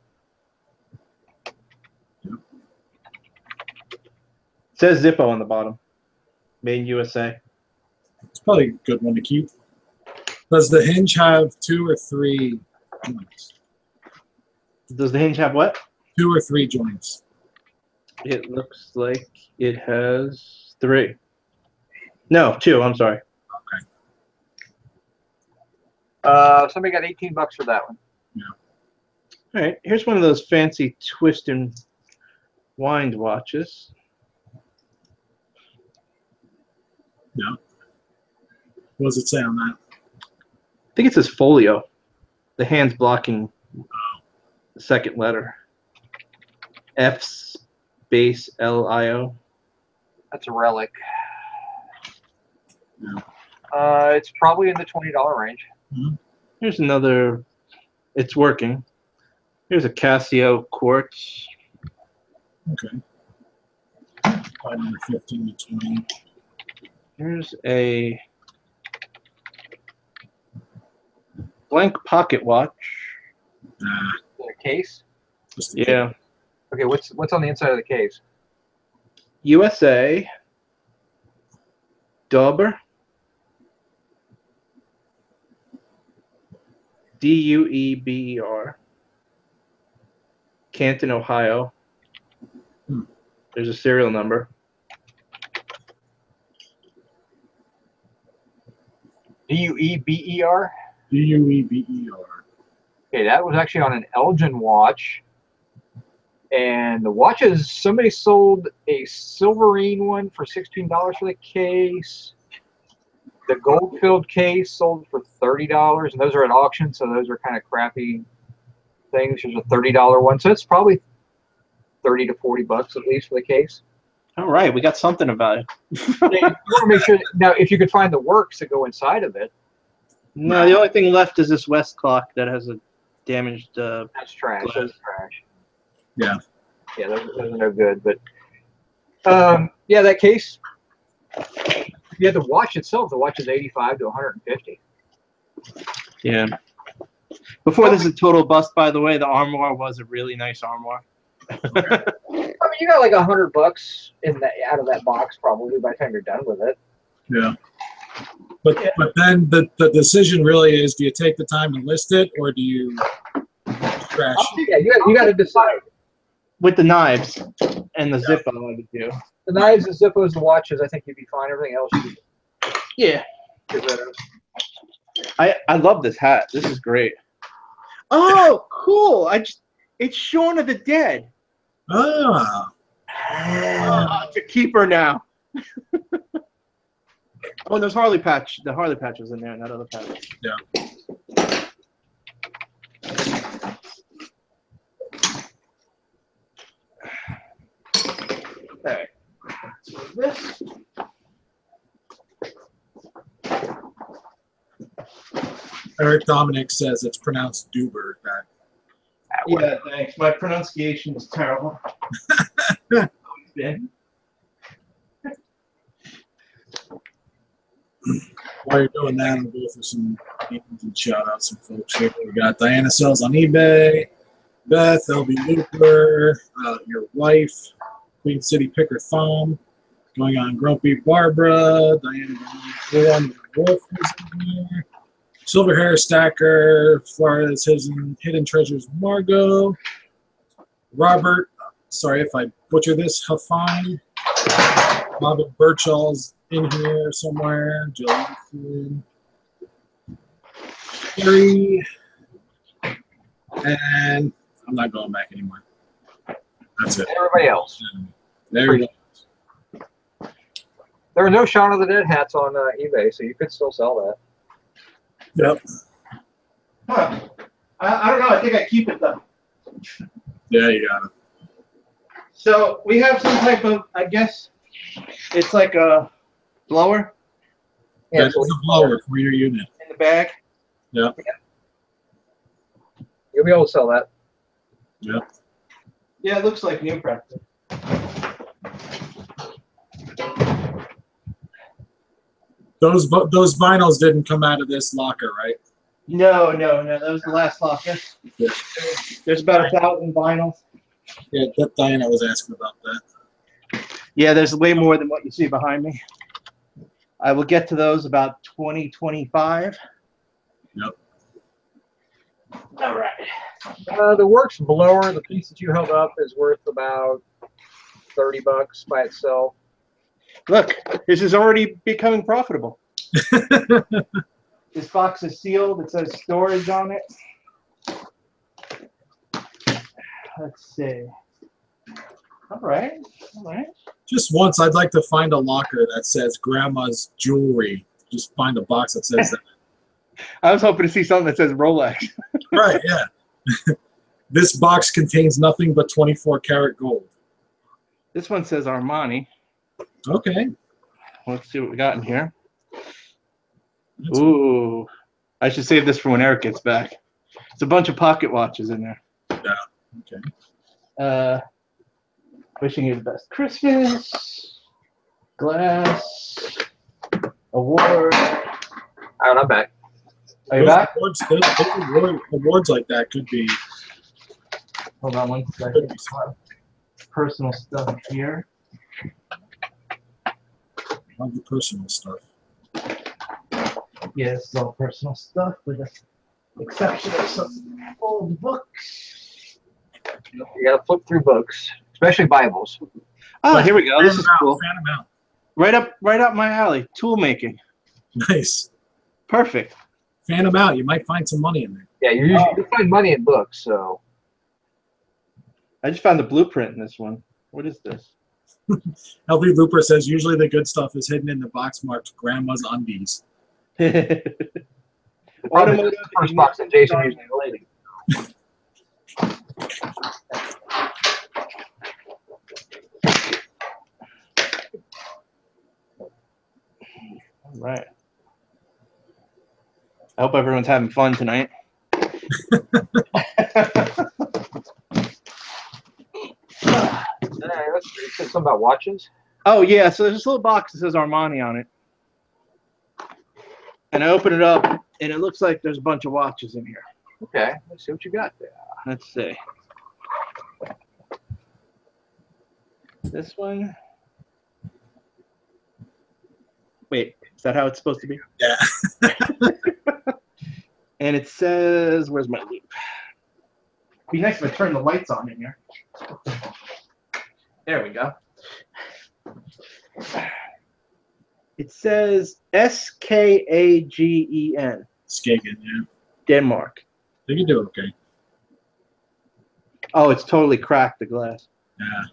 Yep. It says Zippo on the bottom. Made in USA. It's probably a good one to keep. Does the hinge have 2 or 3 joints? Does the hinge have what? 2 or 3 joints. It looks like it has 3. No, 2. I'm sorry. Somebody got $18 for that one. Yeah. All right, here's one of those fancy twist and wind watches. Yeah. What does it say on that? I think it says folio. The hand's blocking the second letter. F space LIO. That's a relic. It's probably in the $20 range. Here's another. It's working. Here's a Casio quartz. Okay. 15 to 20. Here's a blank pocket watch. A case? Yeah. Okay, what's on the inside of the case? USA. Duber. Dueber. Canton, Ohio. There's a serial number. Dueber? Dueber. Okay, that was actually on an Elgin watch. And the watches, somebody sold a silverine one for $16 for the case. The gold-filled case sold for $30, and those are at auction, so those are kind of crappy things. There's a $30 one, so it's probably 30 to 40 bucks at least for the case. All right, we got something about it. You want to make sure now if you could find the works that go inside of it. No, the only thing left is this West clock that has a damaged. That's trash. glass. That's trash. Yeah. Yeah, those are no good. But yeah, that case. Yeah, the watch itself. The watch is 85 to 150. Yeah. Before this is a total bust, by the way, the armoire was a really nice armoire. I mean, you got like $100 in the out of that box probably by the time you're done with it. Yeah. But then the decision really is: do you take the time to list it, or do you trash it? Yeah, you got to decide. With the knives and the Zippo, I would do. The knives, the Zippos, the watches, I think you'd be fine. Everything else, you Yeah. get rid of. I love this hat. This is great. Oh, cool! It's Shaun of the Dead. Ah. It's a keeper now. Oh, and there's Harley patch. The Harley patch was in there, not other patch. Yeah. Okay. So this. Eric Dominic says it's pronounced Duber. Yeah, thanks. My pronunciation is terrible. While you're doing that, I'll go through some names and shout out some folks here. We got Diana Sells on eBay, Beth, LB Looper, your wife, Queen City Picker Thumb, going on Grumpy Barbara, Diana Wolf is in here, Silver Hair Stacker, Flores Hidden Treasures Margot, Robert, sorry if I butcher this, Huffine, Robert Birchall's in here somewhere, Johnson, Harry, and I'm not going back anymore. That's it. Everybody else. There you go. There are no Shaun of the Dead hats on eBay, so you could still sell that. Yep. Huh. I don't know. I think I keep it though. Yeah, you got it. So we have some type of, I guess, it's like a blower Yeah, That's a blower for your unit. in the bag. Yeah. you'll be able to sell that. Yep. Yeah, it looks like new practice. Those vinyls didn't come out of this locker, right? No. That was the last locker. Yeah. There's about 1,000 vinyls. Yeah, that Diana was asking about that. Yeah, there's way more than what you see behind me. I will get to those about 2025. Yep. All right. The Works blower, the piece that you held up, is worth about $30 by itself. Look, this is already becoming profitable. This box is sealed. It says storage on it. Let's see. All right. Just once, I'd like to find a locker that says Grandma's Jewelry. Just find a box that says that. I was hoping to see something that says Rolex. Right, yeah. This box contains nothing but 24 karat gold. This one says Armani. Okay. Let's see what we got in here. Ooh, I should save this for when Eric gets back. It's a bunch of pocket watches in there. Yeah. Okay. Wishing you the best Christmas. Glass. Award. All right, I'm back. Are you Those back? awards like that could be. Hold on one second. Personal stuff here. All the personal stuff. Yeah, it's all personal stuff with the exception of some old books. You gotta flip through books, especially Bibles. Oh, here we go. This is cool. Fan them out. Right up my alley. Tool making. Nice. Perfect. Fan them out. You might find some money in there. Yeah, you find money in books, so. I just found the blueprint in this one. What is this? LV Looper says usually the good stuff is hidden in the box marked Grandma's Undies. Automotive. The first box that Jason usually related. All right. I hope everyone's having fun tonight. You said something about watches? Oh, yeah. So there's this little box that says Armani on it. And I open it up, and it looks like there's a bunch of watches in here. Okay, let's see what you got there. Let's see. This one. Wait, is that how it's supposed to be? Yeah. And it says, where's my loop? Be nice if I turn the lights on in here. There we go. It says Skagen. Skagen, yeah. Denmark. They can do it okay. Oh, it's totally cracked, the glass. Yeah.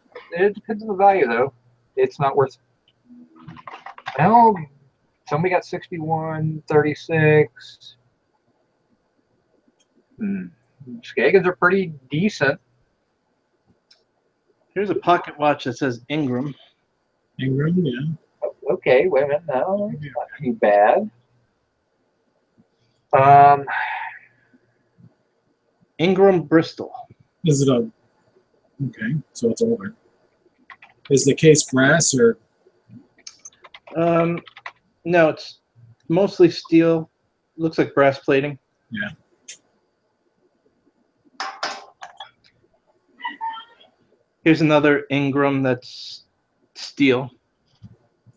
It depends on the value, though. It's not worth. Well, somebody got 61, 36. Skagens are pretty decent. Here's a pocket watch that says Ingram. Ingram, yeah. Okay, wait a minute. No, it's not too bad. Ingram Bristol. Is it a? Okay, so it's older. Is the case brass or? No, it's mostly steel. Looks like brass plating. Yeah. Here's another Ingram that's steel.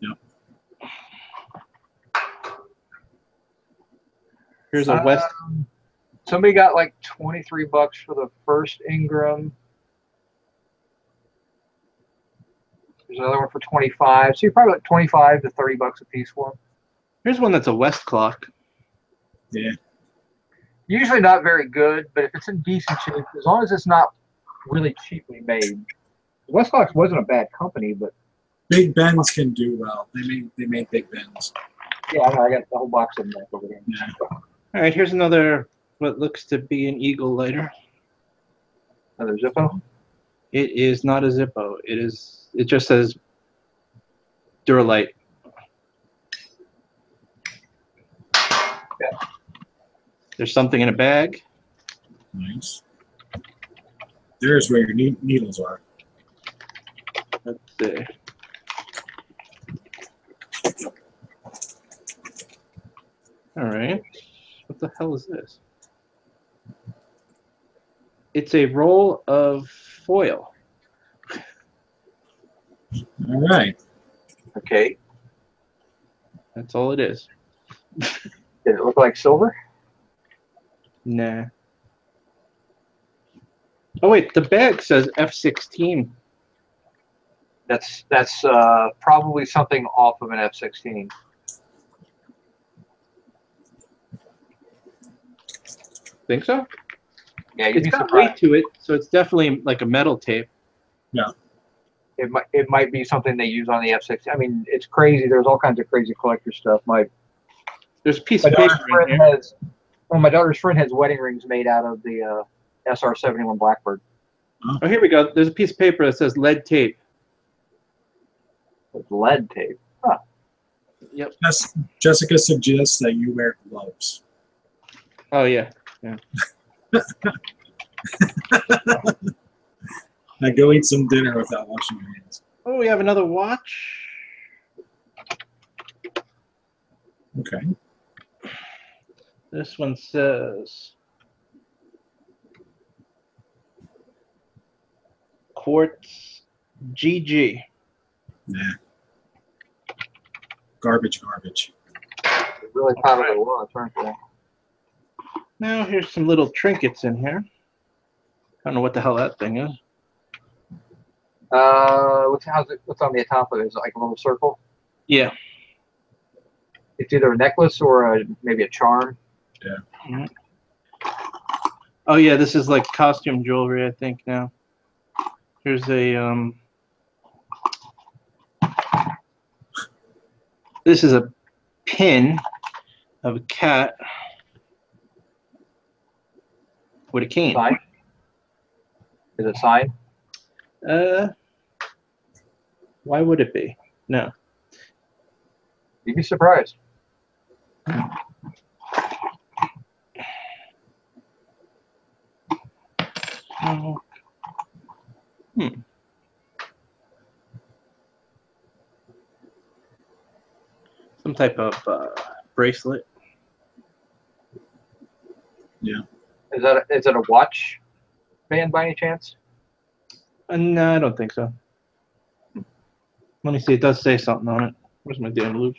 Yep. Here's a West. Somebody got like $23 for the first Ingram. There's another one for 25. So you're probably like 25 to $30 a piece for them. Here's one that's a West clock. Yeah. Usually not very good, but if it's in decent shape, as long as it's not really cheaply made. Westclox wasn't a bad company, but Big Bens can do well. They made Big Bens. yeah, I know, I got the whole box of them over there. Yeah. All right, here's another what looks to be an Eagle lighter. Another Zippo. It is not a Zippo. It just says Duralite. Okay. There's something in a bag. Nice. There's where your needles are. Let's see. All right. What the hell is this? It's a roll of foil. All right. Okay. That's all it is. Did it look like silver? Nah. Oh wait, the bag says F-16. That's probably something off of an F-16. Think so? Yeah, you'd It's be got surprised. weight to it, so it's definitely like a metal tape. Yeah. It might be something they use on the F-16. I mean, it's crazy. There's all kinds of crazy collector stuff. There's a piece My of daughter's paper in friend here. has. Well, my daughter's friend has wedding rings made out of the SR-71 Blackbird. Oh, here we go. There's a piece of paper that says lead tape. With lead tape. Huh. Yep. Jessica suggests that you wear gloves. Oh yeah. Now go eat some dinner without washing your hands. Oh, we have another watch. Okay. This one says quartz GG. Nah. Garbage. Really popular watch, aren't they? Now here's some little trinkets in here. I don't know what the hell that thing is. What's on the top of it? Is it like a little circle? Yeah. It's either a necklace or maybe a charm. Yeah. Mm-hmm. Oh yeah, this is like costume jewelry, I think now. Here's a this is a pin of a cat with a cane. Sign? Is it sign? Why would it be? No. You'd be surprised. Oh. Some type of bracelet. Yeah. Is it a watch band by any chance? No, I don't think so. Let me see. It does say something on it. Where's my damn loop?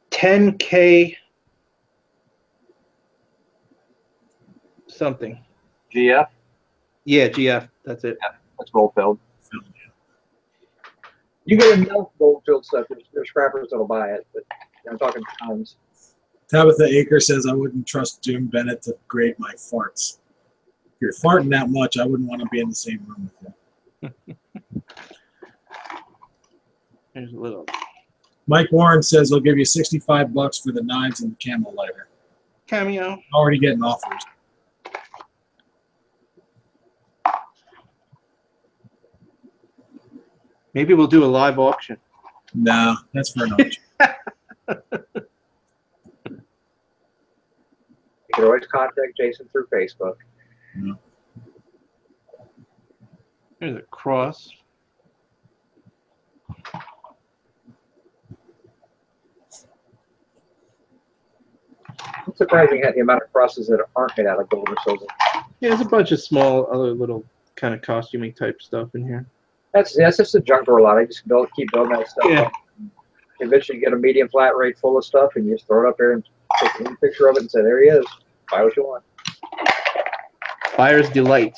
$10K something. GF? Yeah, GF. That's it. Yeah, that's gold-filled. You get enough gold-filled stuff. There's scrappers that'll buy it, but I'm talking tons. Tabitha Aker says, I wouldn't trust Jim Bennett to grade my farts. If you're farting that much, I wouldn't want to be in the same room with you. Here's a little. Mike Warren says, I'll give you $65 for the knives and the camel lighter. Cameo. Already getting offers. Maybe we'll do a live auction. No, that's for an auction. You can always contact Jason through Facebook. No. Here's a cross. It's surprising at the amount of crosses that aren't made out of gold or silver. Yeah, there's a bunch of small other little kind of costuming type stuff in here. That's just a junk drawer lot. I just keep building that stuff up. Eventually you get a medium flat rate full of stuff and you just throw it up there and take a picture of it and say, there he is. Buy what you want. Buyer's delight.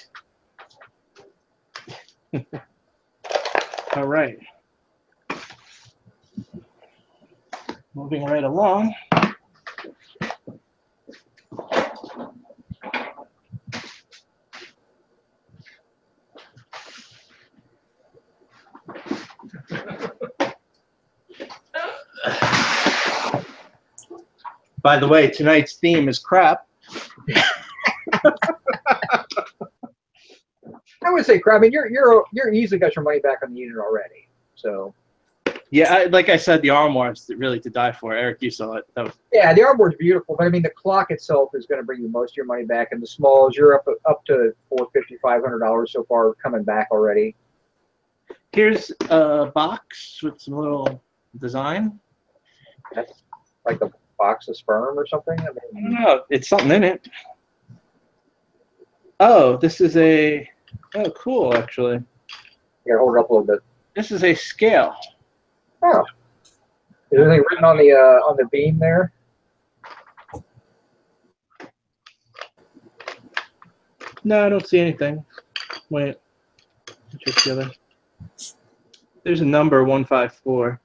All right. Moving right along. By the way, tonight's theme is crap. I would say crap. I mean, you're easily got your money back on the unit already. So. Yeah, like I said, the armoires really to die for. Eric, you saw it. That was... Yeah, the armoire is beautiful, but I mean, the clock itself is going to bring you most of your money back, and the smalls, you're up to $450, $500 so far coming back already. Here's a box with some little design. That's like a box of sperm or something. I don't know. It's something in it. Oh, this is a. Oh, cool, actually. Here, hold it up a little bit. This is a scale. Oh. Is there anything written on the beam there? No, I don't see anything. Wait. Check the other. There's a number 154.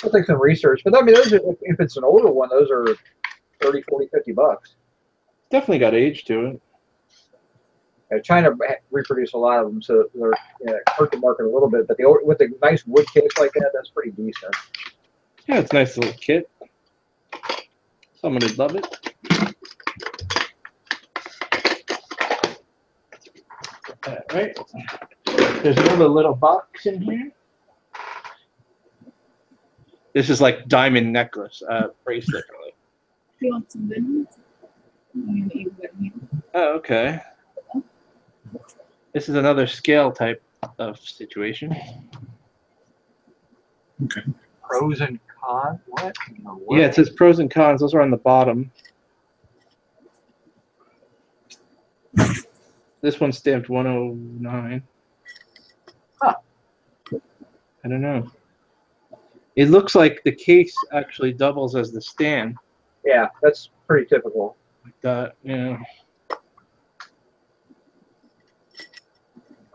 I'll take some research. But I mean, those are, if it's an older one, those are 30, 40, 50 bucks. Definitely got age to it. China reproduce a lot of them, so they're hurt the market a little bit. But with a nice wood case like that, that's pretty decent. Yeah, it's a nice little kit. Someone would love it. Right. There's another little box in here. This is like diamond necklace, bracelet. Really. Do you want some good news? Oh, okay. This is another scale type of situation. Okay. Pros and cons. What? What? Yeah, it says pros and cons. Those are on the bottom. This one's stamped 109. Huh. I don't know. It looks like the case actually doubles as the stand. Yeah, that's pretty typical. Like that, yeah.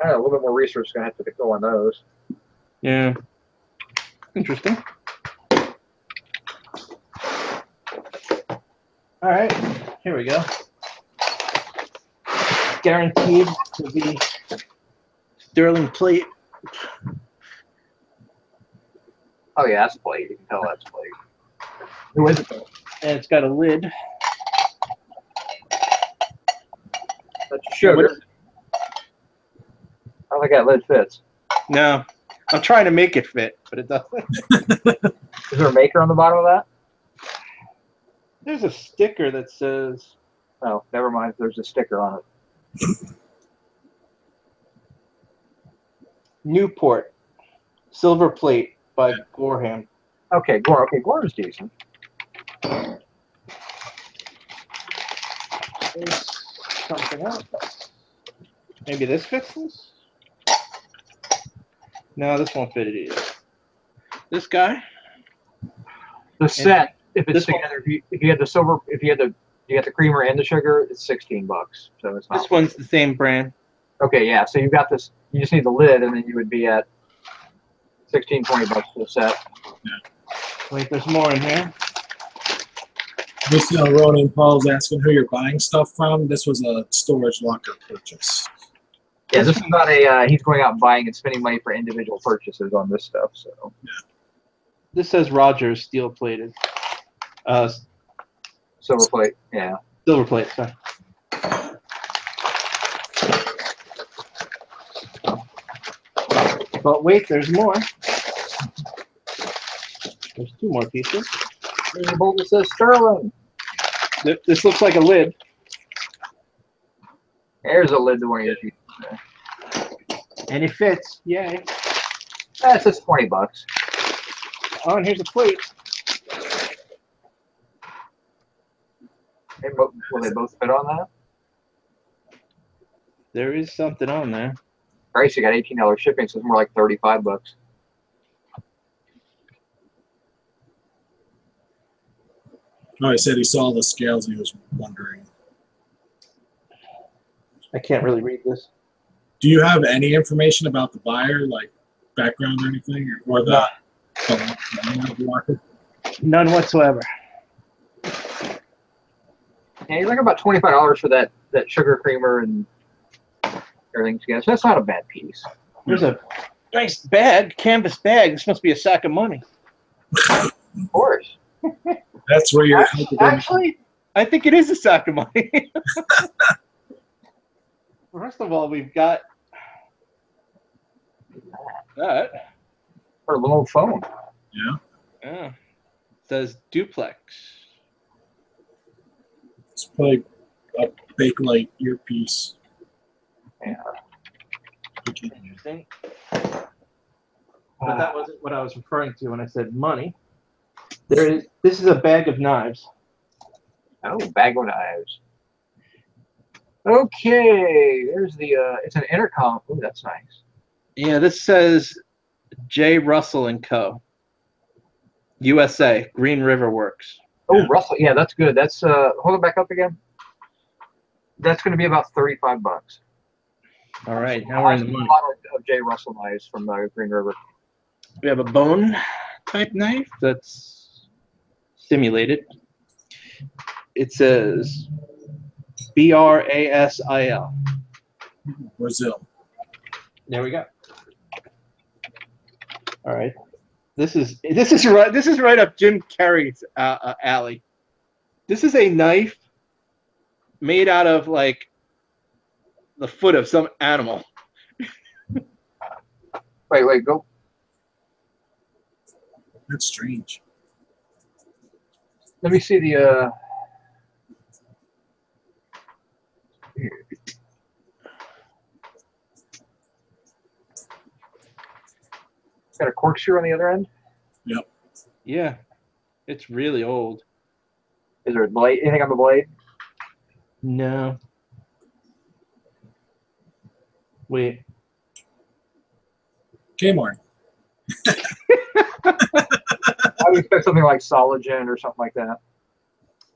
I don't know, a little bit more research is going to have to go on those. Yeah. Interesting. All right, here we go. Guaranteed to be sterling plate. Oh yeah, that's plate. You can tell that's plate. Who is it though? And it's got a lid. That's sugar. I don't think that lid fits. No, I'm trying to make it fit, but it doesn't. Is there a maker on the bottom of that? There's a sticker that says. Oh, never mind. There's a sticker on it. Newport, silver plate by Gorham. Okay, Gore. Okay, Gore is decent. There's something else. Maybe this fits this? No, this won't fit it either. This guy? The set, if it's this together, if you had the silver, if you got the creamer and the sugar, it's $16. So it's not. This one's the same brand. Okay, yeah. So you've got this. You just need the lid, and then you would be at $16, $20 for the set. Wait, there's more in here. This Ronan Paul's asking who you're buying stuff from. This was a storage locker purchase. Yeah, this is not a. He's going out and buying and spending money for individual purchases on this stuff. So. Yeah. This says Rogers steel plated. Silver plate. Yeah. Silver plate. Sorry. But wait, there's more. There's two more pieces. There's a bowl that says Sterling. This looks like a lid. There's a lid to one of your pieces there. And it fits. Yay. That's just $20. Oh, and here's a plate. Will they both fit on that? There is something on there. Price, you got $18 shipping, so it's more like $35. Oh, he said he saw the scales and he was wondering. I can't really read this. Do you have any information about the buyer, like background or anything? Or the locker? None whatsoever. Yeah, you're like about $25 for that sugar creamer and everything together. So that's not a bad piece. There's a nice bag, canvas bag. This must be a sack of money. Of course. That's where you're. Actually, I think it is a sack of money. First of all, we've got that. Or a little phone. Yeah. Yeah. It says duplex. It's probably a Bakelite earpiece. Yeah. Interesting. But that wasn't what I was referring to when I said money. This is a bag of knives. Oh, bag of knives. Okay, there's the, it's an intercom. Oh, that's nice. Yeah, this says J. Russell and Co. USA, Green River Works. Oh, yeah. Russell. Yeah, that's good. That's, hold it back up again. That's going to be about $35. All right, now we're in the money. A lot of J. Russell knives from Green River. We have a bone type knife that's simulated. It says BRASIL. Brazil. There we go. All right. This is right up Jim Carrey's alley. This is a knife made out of like the foot of some animal. Wait, go. That's strange. Let me see the. Got a corkscrew on the other end. Yep. Yeah, it's really old. Is there a blade? Anything on the blade? No. Wait. Kmart. I would expect something like Sologen or something like that.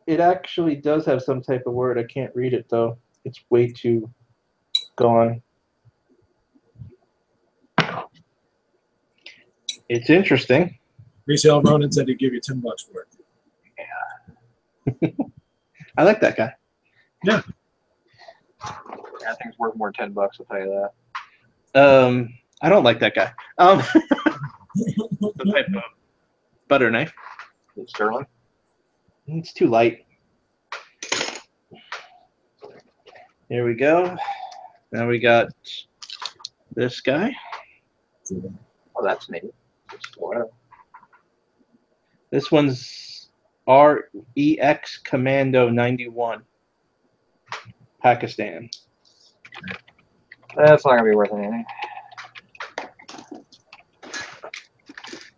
It actually does have some type of word. I can't read it though. It's way too gone. It's interesting. Resale Ronan said he'd give you $10 for it. I like that guy. Yeah. That thing's worth more than $10. I'll tell you that. I don't like that guy. Some type of butter knife. It's sterling. It's too light. Here we go. Now we got this guy. Oh, that's neat. Wow. This one's REX Commando 91. Pakistan. That's not gonna be worth anything.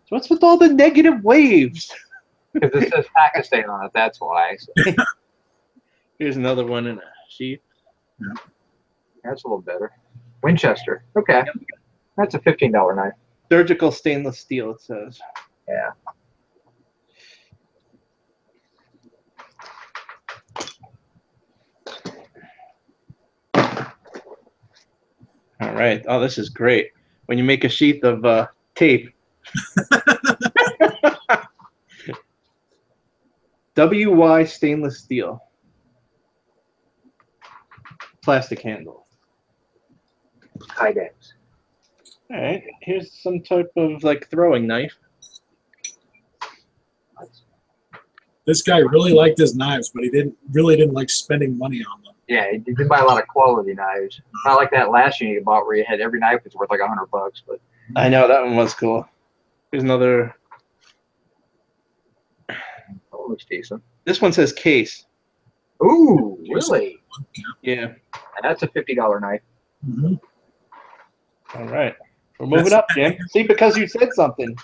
So what's with all the negative waves? Because it says Pakistan on it, that's why. So. Here's another one in a sheath. Yeah. That's a little better. Winchester. Okay. That's a $15 knife. Surgical stainless steel, it says. Yeah. All right. Oh, this is great. When you make a sheath of tape. WY stainless steel. Plastic handle. High depths. All right. Here's some type of like throwing knife. This guy really liked his knives, but he really didn't like spending money on them. Yeah, you did buy a lot of quality knives. Not like that last unit you bought where you had every knife was worth like $100, but I know that one was cool. Here's another. it looks decent. This one says case. Ooh, really? Yeah. And that's a $50 knife. Mm-hmm. All right. We're moving up, Jim. See, because you said something.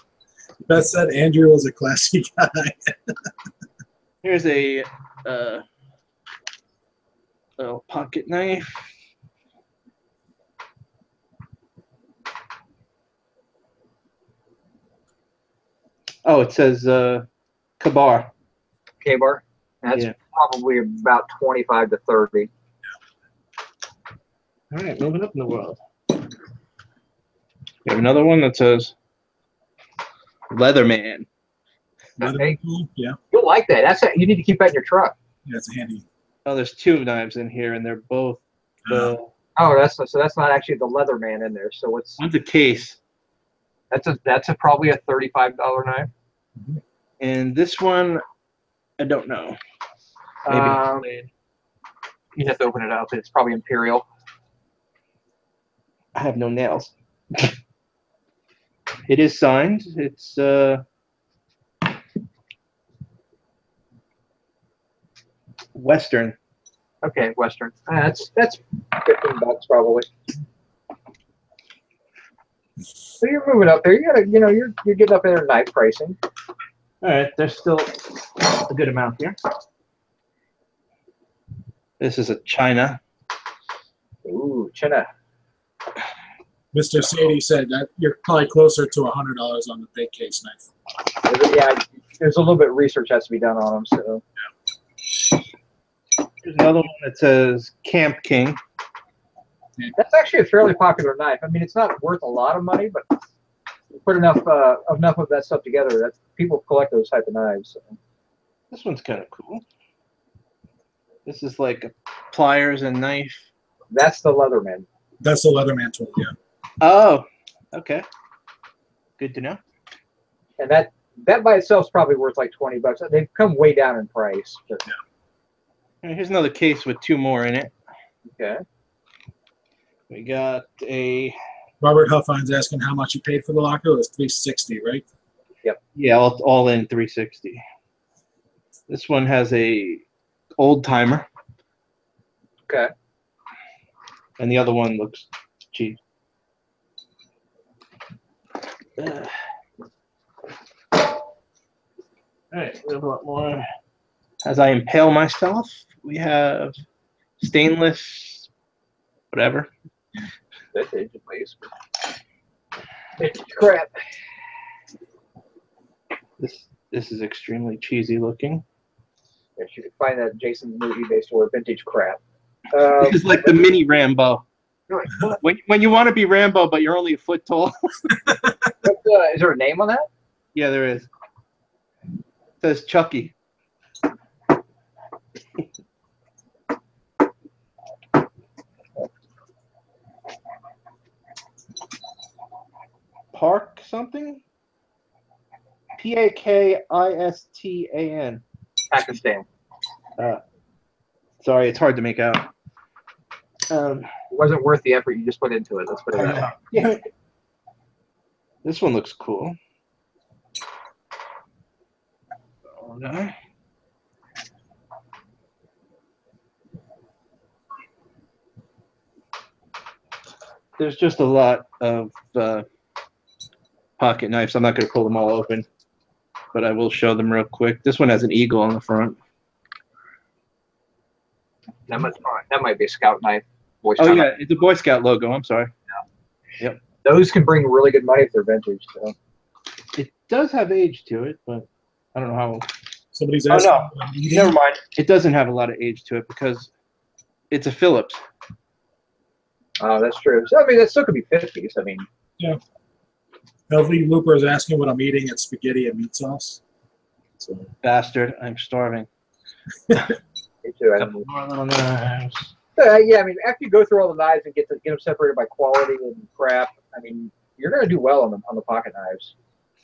Beth said Andrew was a classy guy. Here's a little pocket knife. Oh, it says Kabar. Kabar. That's probably about 25 to 30. All right, moving up in the world. We have another one that says Leatherman. Hey, Yeah. you'll like that. That's you need to keep that in your truck. Yeah, it's a handy. Oh, there's two knives in here, and they're both. Oh, that's not actually the Leatherman in there. So it's One's a case, that's probably a $35 knife. Mm-hmm. and this one, I don't know. Maybe You have to open it up. It's probably Imperial. I have no nails. It is signed. It's Western. Okay, Western. That's $15 probably. So you're moving up there. You gotta, you're getting up there in knife pricing. All right, there's still a good amount here. This is a China. Ooh, China. Mr. Sadie said that you're probably closer to $100 on the big case knife. Yeah, there's a little bit of research has to be done on them. So Here's another one that says Camp King. that's actually a fairly popular knife. I mean, it's not worth a lot of money, but put enough of that stuff together that people collect those type of knives. So. This one's kind of cool. This is like a pliers and knife. That's the Leatherman. That's the Leatherman tool, yeah. Oh, okay. Good to know. And that by itself is probably worth like $20. They've come way down in price. But, Here's another case with two more in it. okay. We got a Robert Huffine's asking how much you paid for the locker. It was $360, right? Yeah, all in 360. This one has a old timer, Okay. and the other one looks cheap. All right, we have a lot more. As I impale myself, we have stainless, whatever. Vintage, at least. It's crap. This is extremely cheesy looking. Yes, you can find that at Jason's new eBay store, vintage crap. This is like the mini Rambo. Right, what? When you want to be Rambo, but you're only a foot tall. Is there a name on that? Yeah, there is. It says Chucky. Park something? Pakistan. Pakistan. Sorry, it's hard to make out. It wasn't worth the effort you just put into it. Let's put it that way. Yeah. This one looks cool. Oh, no. There's just a lot of pocket knives. I'm not going to pull them all open, but I will show them real quick. This one has an eagle on the front. That might be a scout knife. Boy Oh Scout yeah, knife. it's a Boy Scout logo. I'm sorry. Yep. Those can bring really good money if they're vintage. So. It does have age to it, but I don't know how. Somebody's Oh asking. no, never mind. It doesn't have a lot of age to it because it's a Phillips. Oh, that's true. So, I mean, that still could be 50s. I mean, Yeah. Healthy Looper is asking what I'm eating. It's spaghetti and meat sauce. So. Bastard, I'm starving. me too. Couple more little knives. Yeah, I mean, after you go through all the knives and get them separated by quality and crap, I mean, you're going to do well on the pocket knives.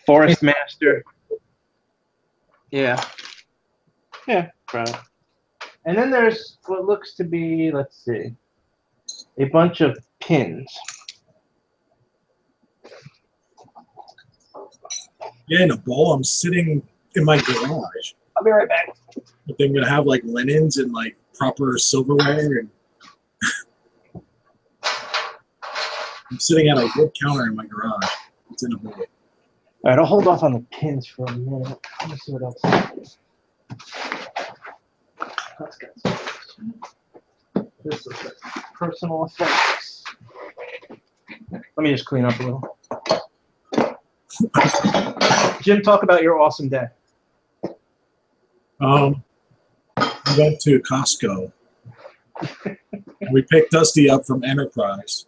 Forest Master. Yeah. Yeah, proud. And then there's what looks to be, let's see, a bunch of pins. Yeah, in a bowl. I'm sitting in my garage. I'll be right back. But they're gonna have like linens and like proper silverware, and I'm sitting at a wood counter in my garage. It's in a bowl. All right, I'll hold off on the pins for a minute. Let me see what else. Let's get this is personal effects. Let me just clean up a little. Jim, talk about your awesome day. I went to Costco. We picked Dusty up from Enterprise.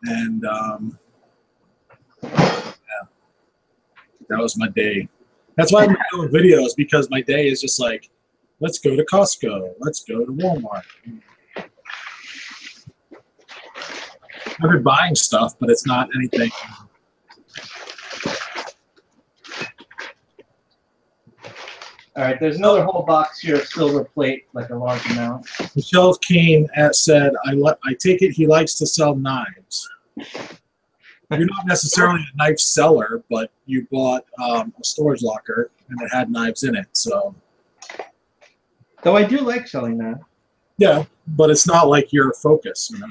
And yeah, that was my day. That's why I'm doing videos, because my day is just like, let's go to Costco. Let's go to Walmart. I've been buying stuff, but it's not anything. All right, there's another whole box here of silver plate, like a large amount. Michelle Kane said, I take it he likes to sell knives. You're not necessarily a knife seller, but you bought a storage locker and it had knives in it. So, Though I do like selling that. yeah, but it's not like your focus, you know.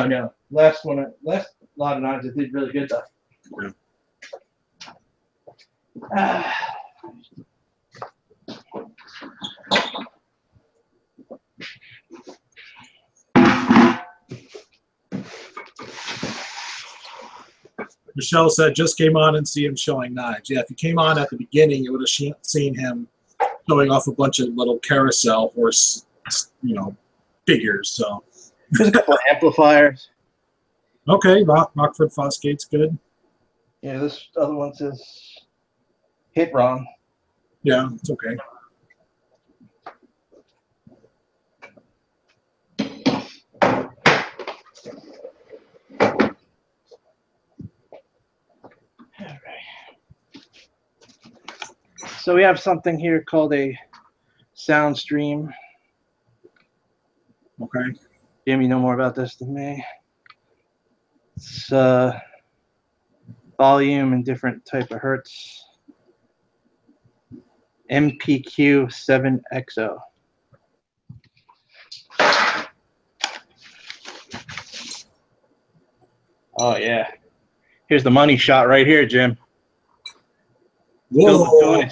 No. Last lot of knives that did really good though. Yeah. Michelle said, just came on and see him showing knives. Yeah, if you came on at the beginning, you would have seen him showing off a bunch of little carousel horse, figures. So There's a couple of amplifiers. okay, Rockford Fosgate's good. Yeah, this other one says hit wrong. Yeah, it's okay. So we have something here called a sound stream. Okay. Jim, you know more about this than me. It's volume and different type of hertz. MPQ 7XO. Oh yeah. Here's the money shot right here, Jim. Whoa.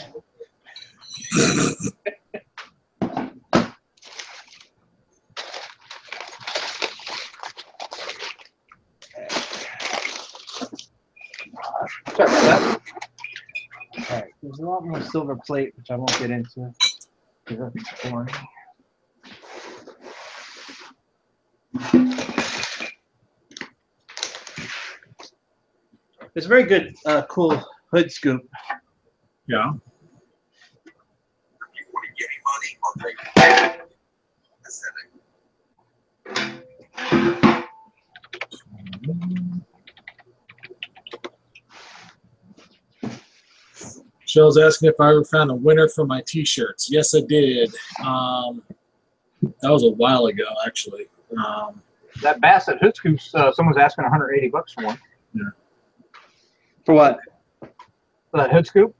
Sorry about that. All right, there's a lot more silver plate, which I won't get into. That's boring. It's a very good, cool hood scoop. Yeah. Michelle's asking if I ever found a winner for my t-shirts. Yes, I did. That was a while ago, actually. That Bassett hood scoops, someone's asking 180 bucks for one. Yeah. For what? For that hood scoop.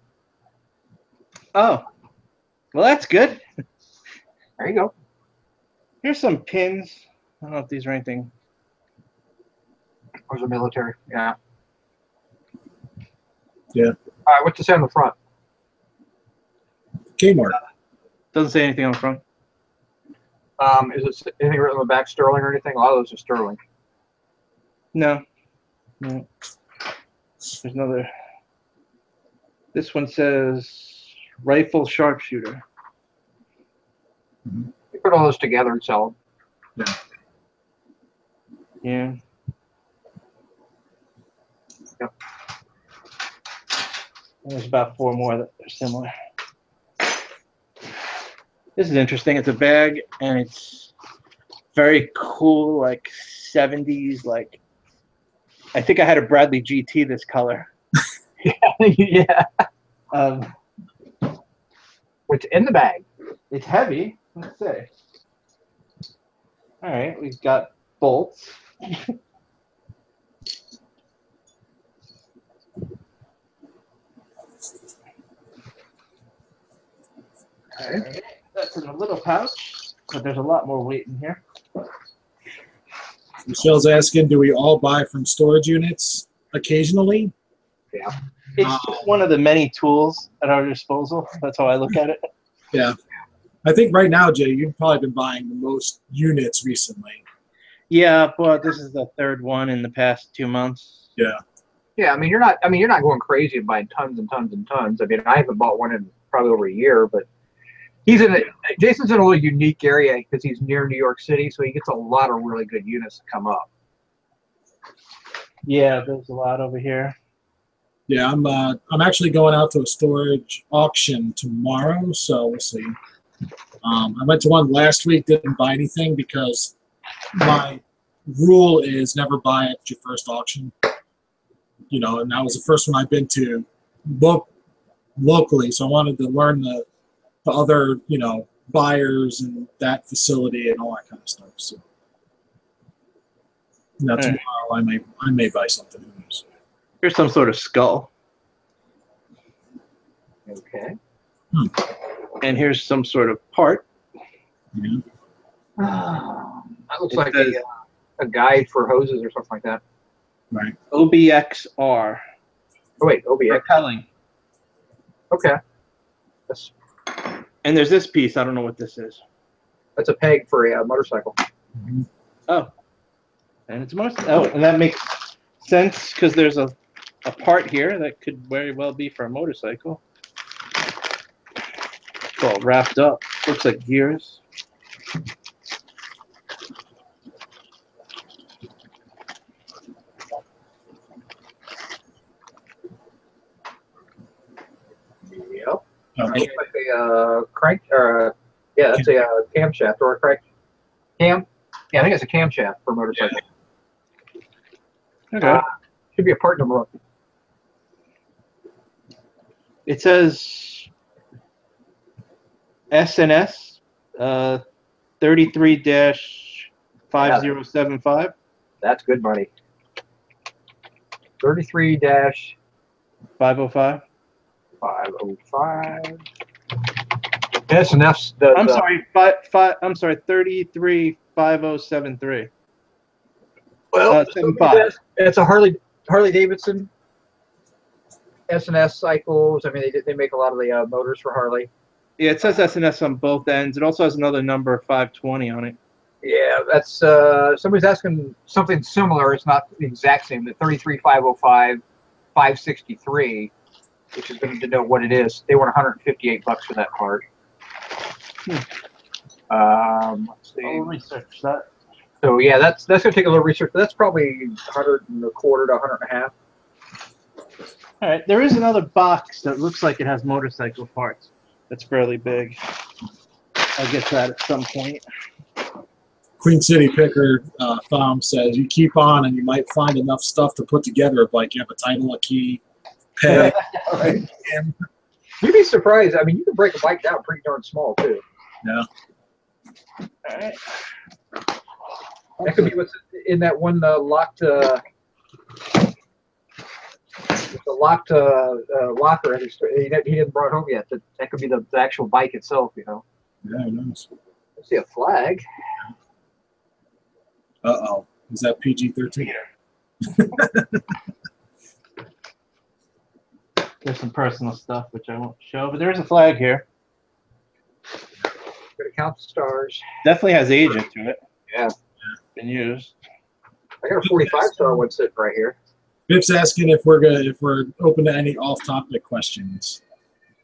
Oh, well, that's good. There you go. Here's some pins. I don't know if these are anything. Those are military. Yeah. Yeah. All right, what's it say on the front? Kmart. Doesn't say anything on the front. Is it anything written on the back, Sterling or anything? A lot of those are Sterling. No. No. There's another. This one says rifle sharpshooter. Mm-hmm. You put all those together and sell them. Yeah. Yeah. Yep. There's about 4 more that are similar. This is interesting. It's a bag, and it's very cool, like 70s. Like, I think I had a Bradley GT this color. Yeah. What's in the bag? It's heavy. Let's see. All right, we've got bolts. All right. That's in a little pouch, but there's a lot more weight in here. Michelle's asking, do we all buy from storage units occasionally? Yeah. It's just one of the many tools at our disposal. That's how I look at it. Yeah. I think right now, Jay, you've probably been buying the most units recently. Yeah, but this is the 3rd one in the past 2 months. Yeah. Yeah, I mean you're not going crazy and buying tons and tons and tons. I mean, I haven't bought one in probably over a year, but Jason's in a little unique area because he's near New York City, so he gets a lot of really good units to come up. Yeah, there's a lot over here. Yeah, I'm actually going out to a storage auction tomorrow, so we'll see. I went to one last week, didn't buy anything because my rule is never buy at your first auction. You know, and that was the first one I've been to locally, so I wanted to learn the other, you know, buyers and that facility and all that kind of stuff. So now tomorrow I may buy something. Who knows? Here's some sort of skull. Okay. And here's some sort of part. Yeah. That looks like a guide for hoses or something like that. Right. OBXR. Oh wait, OBX. Repelling. Okay. That's And there's this piece. I don't know what this is. a peg for a motorcycle. Mm-hmm. Oh. And it's oh, and that makes sense because there's a part here that could very well be for a motorcycle. It's all wrapped up. Looks like gears. Yep. Okay. Looks like a crank, or yeah, that's a camshaft or a crank cam. Yeah, I think it's a camshaft for a motorcycle. Okay. Should be a part number. It says SNS 33-5 5075. That's good money. 33-505. 505. S&F's I'm sorry, I'm sorry, 335073. Well, 75. it's a Harley Davidson. S&S cycles. I mean, they make a lot of the motors for Harley. Yeah, it says S&S on both ends. It also has another number 520 on it. Yeah, that's somebody's asking something similar. It's not the exact same. The 33505 563, which is going to know what it is. They want $158 for that part. Let's see. I'll research that. So yeah, that's going to take a little research. But that's probably 125 to 150. All right, there is another box that looks like it has motorcycle parts. That's fairly big. I'll get to that at some point. Queen City Picker Farm says you keep on and you might find enough stuff to put together if like you have a title, a key, peg. Right. And, You'd be surprised. I mean, you can break a bike down pretty darn small too. yeah. All right. That could be what's in that one locked. The locked locker. He didn't brought home yet. That could be the actual bike itself. You know. Yeah, who knows? I see a flag. Uh-oh. Is that PG-13? There's some personal stuff which I won't show, but there is a flag here. Gotta count the stars. Definitely has age into it. Yeah. Been used. I got a 45-star one sitting right here. Biff's asking if we're open to any off-topic questions.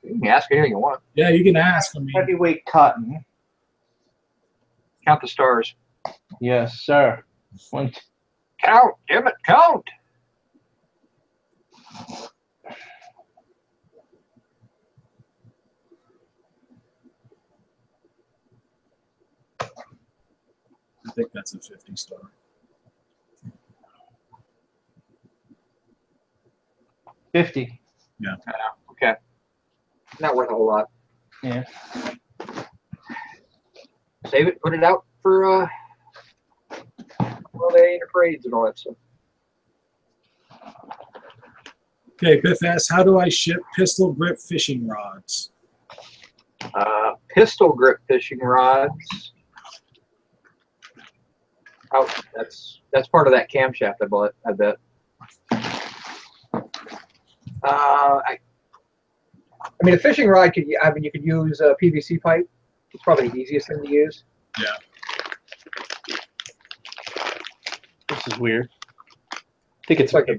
You can ask anything you want. Yeah, you can ask. I mean, Heavyweight cotton. Count the stars. Yes, sir. One. Count, damn it, count. I think that's a 50-star. $50. Yeah. Okay. Not worth a whole lot. Yeah. Save it, put it out for the parades and all that stuff. Okay, Biff asks, how do I ship pistol grip fishing rods? Pistol grip fishing rods. Oh, that's part of that camshaft I bought, I bet. I mean, a fishing rod you could use a PVC pipe. It's probably the easiest thing to use. Yeah. This is weird. I think it's like a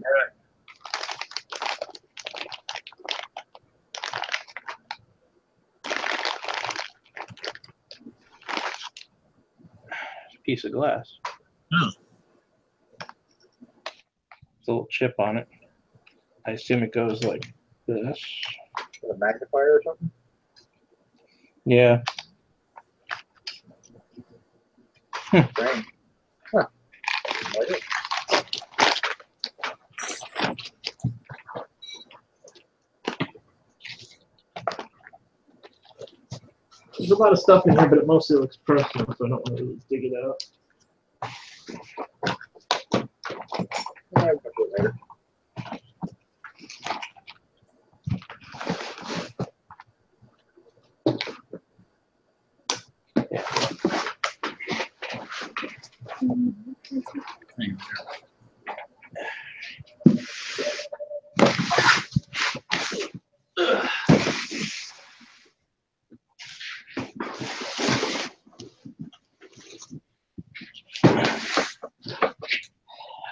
piece of glass. Oh. There's a little chip on it. I assume it goes like this. a magnifier or something. Yeah. Strange. Huh. Like it. There's a lot of stuff in here, but it mostly looks personal, so I don't want to really dig it out. Yeah, I'll do it later.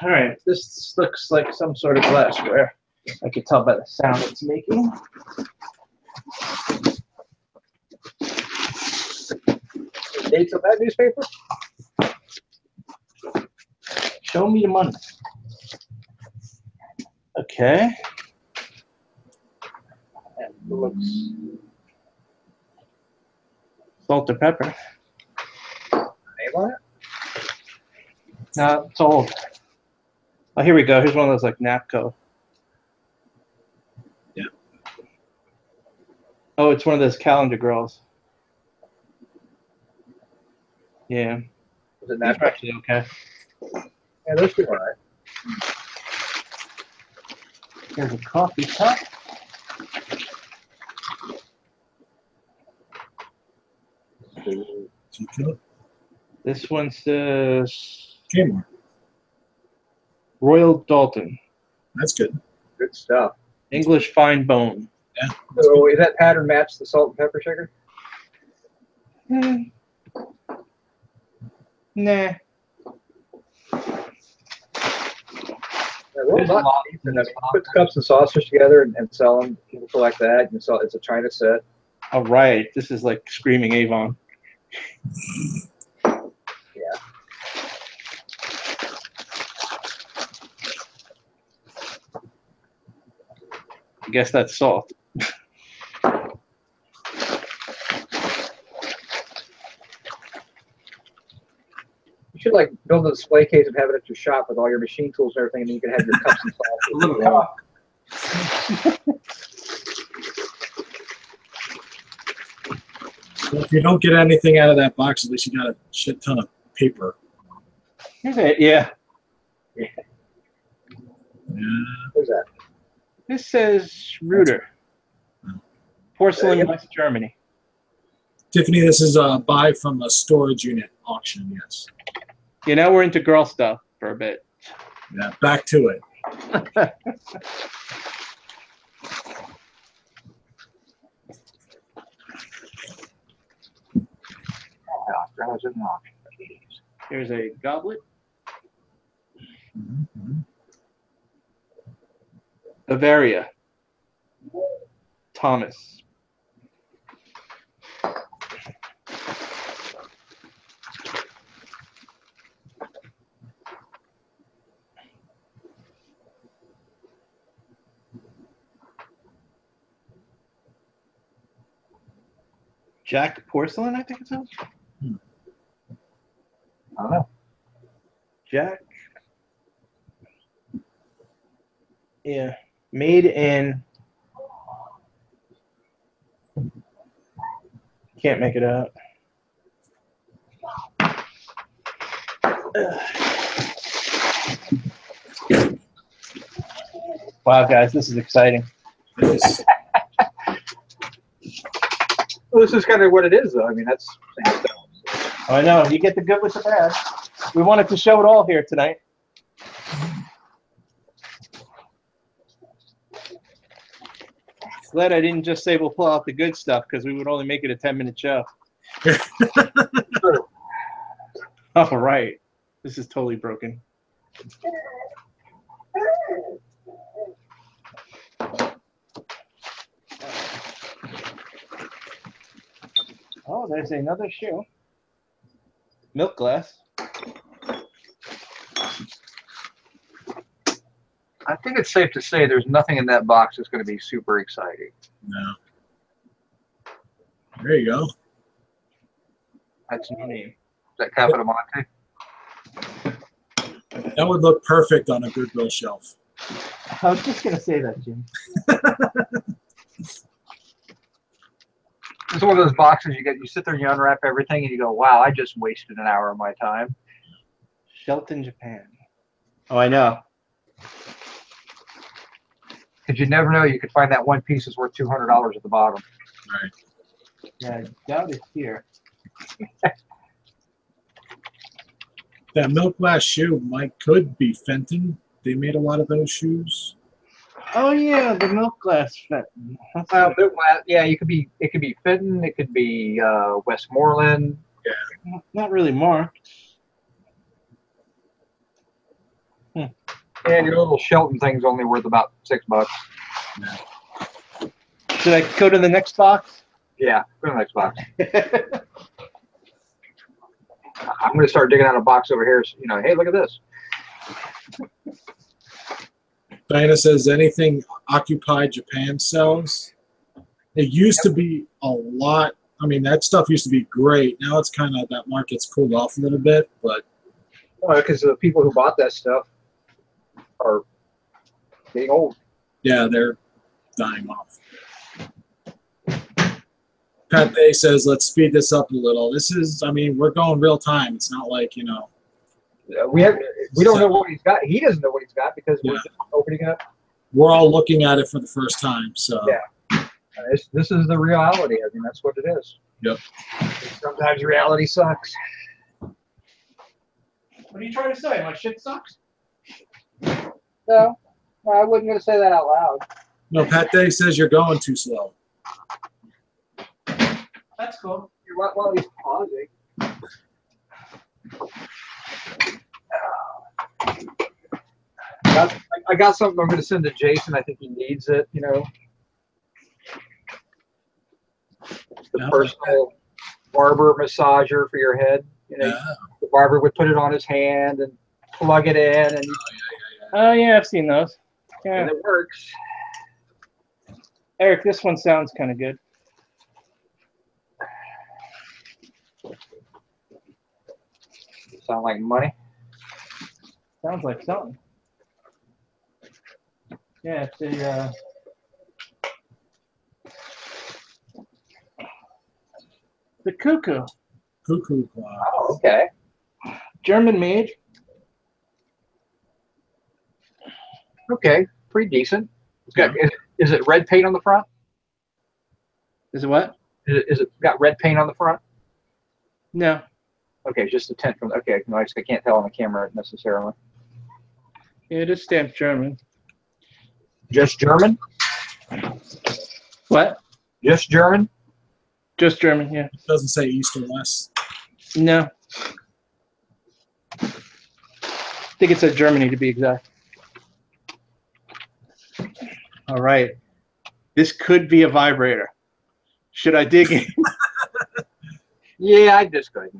All right, this looks like some sort of glassware. I can tell by the sound it's making. Dates on that newspaper? Show me the money. Okay. That looks salt or pepper. Name on it? No, it's old. Oh, here we go. Here's one of those like Napco. Yeah. Oh, it's one of those calendar girls. Yeah. Was it These are natural? actually okay. Yeah, those two are all right. Here's a coffee cup. Teacup. This one says Kmart. Royal Dalton. That's good. Good stuff. English fine bone. Yeah. That's So good. is that pattern match the salt and pepper shaker? Hmm. Nah. Yeah, well, There's a not lot cheap. And I mean, put the cups and saucers together and sell them. People collect that. And sell. It's a China set. All right. This is like screaming Avon. Yeah. I guess that's salt. You should like build a display case and have it at your shop with all your machine tools and everything, and then you can have your cups and saucers. A little cup. Well, if you don't get anything out of that box, at least you got a shit ton of paper. Here's it. Yeah. Yeah. What's that? This says Reuter. Porcelain, West Germany. Tiffany, this is a buy from a storage unit auction. Yes. You know, we're into girl stuff for a bit. Yeah. Back to it. That was an auction. Here's a goblet. Mhm. Bavaria. Thomas. Jack Porcelain, I think it says. I don't know. Jack. Yeah. Made in. Can't make it out. Wow, guys, this is exciting. Yes. Well, this is kind of what it is, though. I mean, that's. I know, you get the good with the bad. We wanted to show it all here tonight. Glad I didn't just say we'll pull out the good stuff, because we would only make it a 10-minute show. All right. This is totally broken. Oh, there's another shoe. Milk glass. I think it's safe to say there's nothing in that box that's going to be super exciting. No. There you go. That's No name. that Capital Monte. That would look perfect on a Goodwill shelf. I was just going to say that, Jim. It's one of those boxes you sit there and you unwrap everything and you go, wow, I just wasted an hour of my time. Shelton, Japan. Oh, I know. Because you never know, you could find that one piece is worth $200 at the bottom. Right. Yeah, I doubt it's here. That milk glass shoe could be Fenton. They made a lot of those shoes. Oh yeah, the milk glass Fenton. Yeah, it could be Fenton, it could be Westmoreland. Not really marked. And your little Shelton thing's only worth about $6. Should I go to the next box? Yeah, go to the next box. I'm going to start digging out a box over here. So, hey, look at this. Diana says anything Occupy Japan sells. It used to be a lot. I mean, that stuff used to be great. Now it's kind of, that market's cooled off a little bit, but. Because the people who bought that stuff are getting old. Yeah, they're dying off. Pat Day says, let's speed this up a little. This is, I mean, we're going real time. It's not like, you know. We don't know what he's got. He doesn't know what he's got because we're just opening up. We're all looking at it for the first time. So yeah, this is the reality. I mean, that's what it is. Yep. Sometimes reality sucks. What are you trying to say? My shit sucks? No, I wasn't going to say that out loud. no, Pat Day says you're going too slow. That's cool. While he's pausing. I got something I'm going to send to Jason. I think he needs it, you know. The personal barber massager for your head. You know, the barber would put it on his hand and plug it in, and oh yeah, I've seen those. Yeah, and it works. Eric, this one sounds kind of good. Sound like money? Sounds like something. Yeah, it's a the cuckoo. Cuckoo clock. Oh, okay. German made. Okay, pretty decent. It's got. Is it red paint on the front? Is it what? Is it got red paint on the front? No. Okay, just a tint from. Okay, no, I can't tell on the camera necessarily. Yeah, it is stamped German. Just German? What? Just German? Just German, yeah. It doesn't say east or west. No. I think it said Germany to be exact. All right. This could be a vibrator. Should I dig in? Yeah, I just go ahead.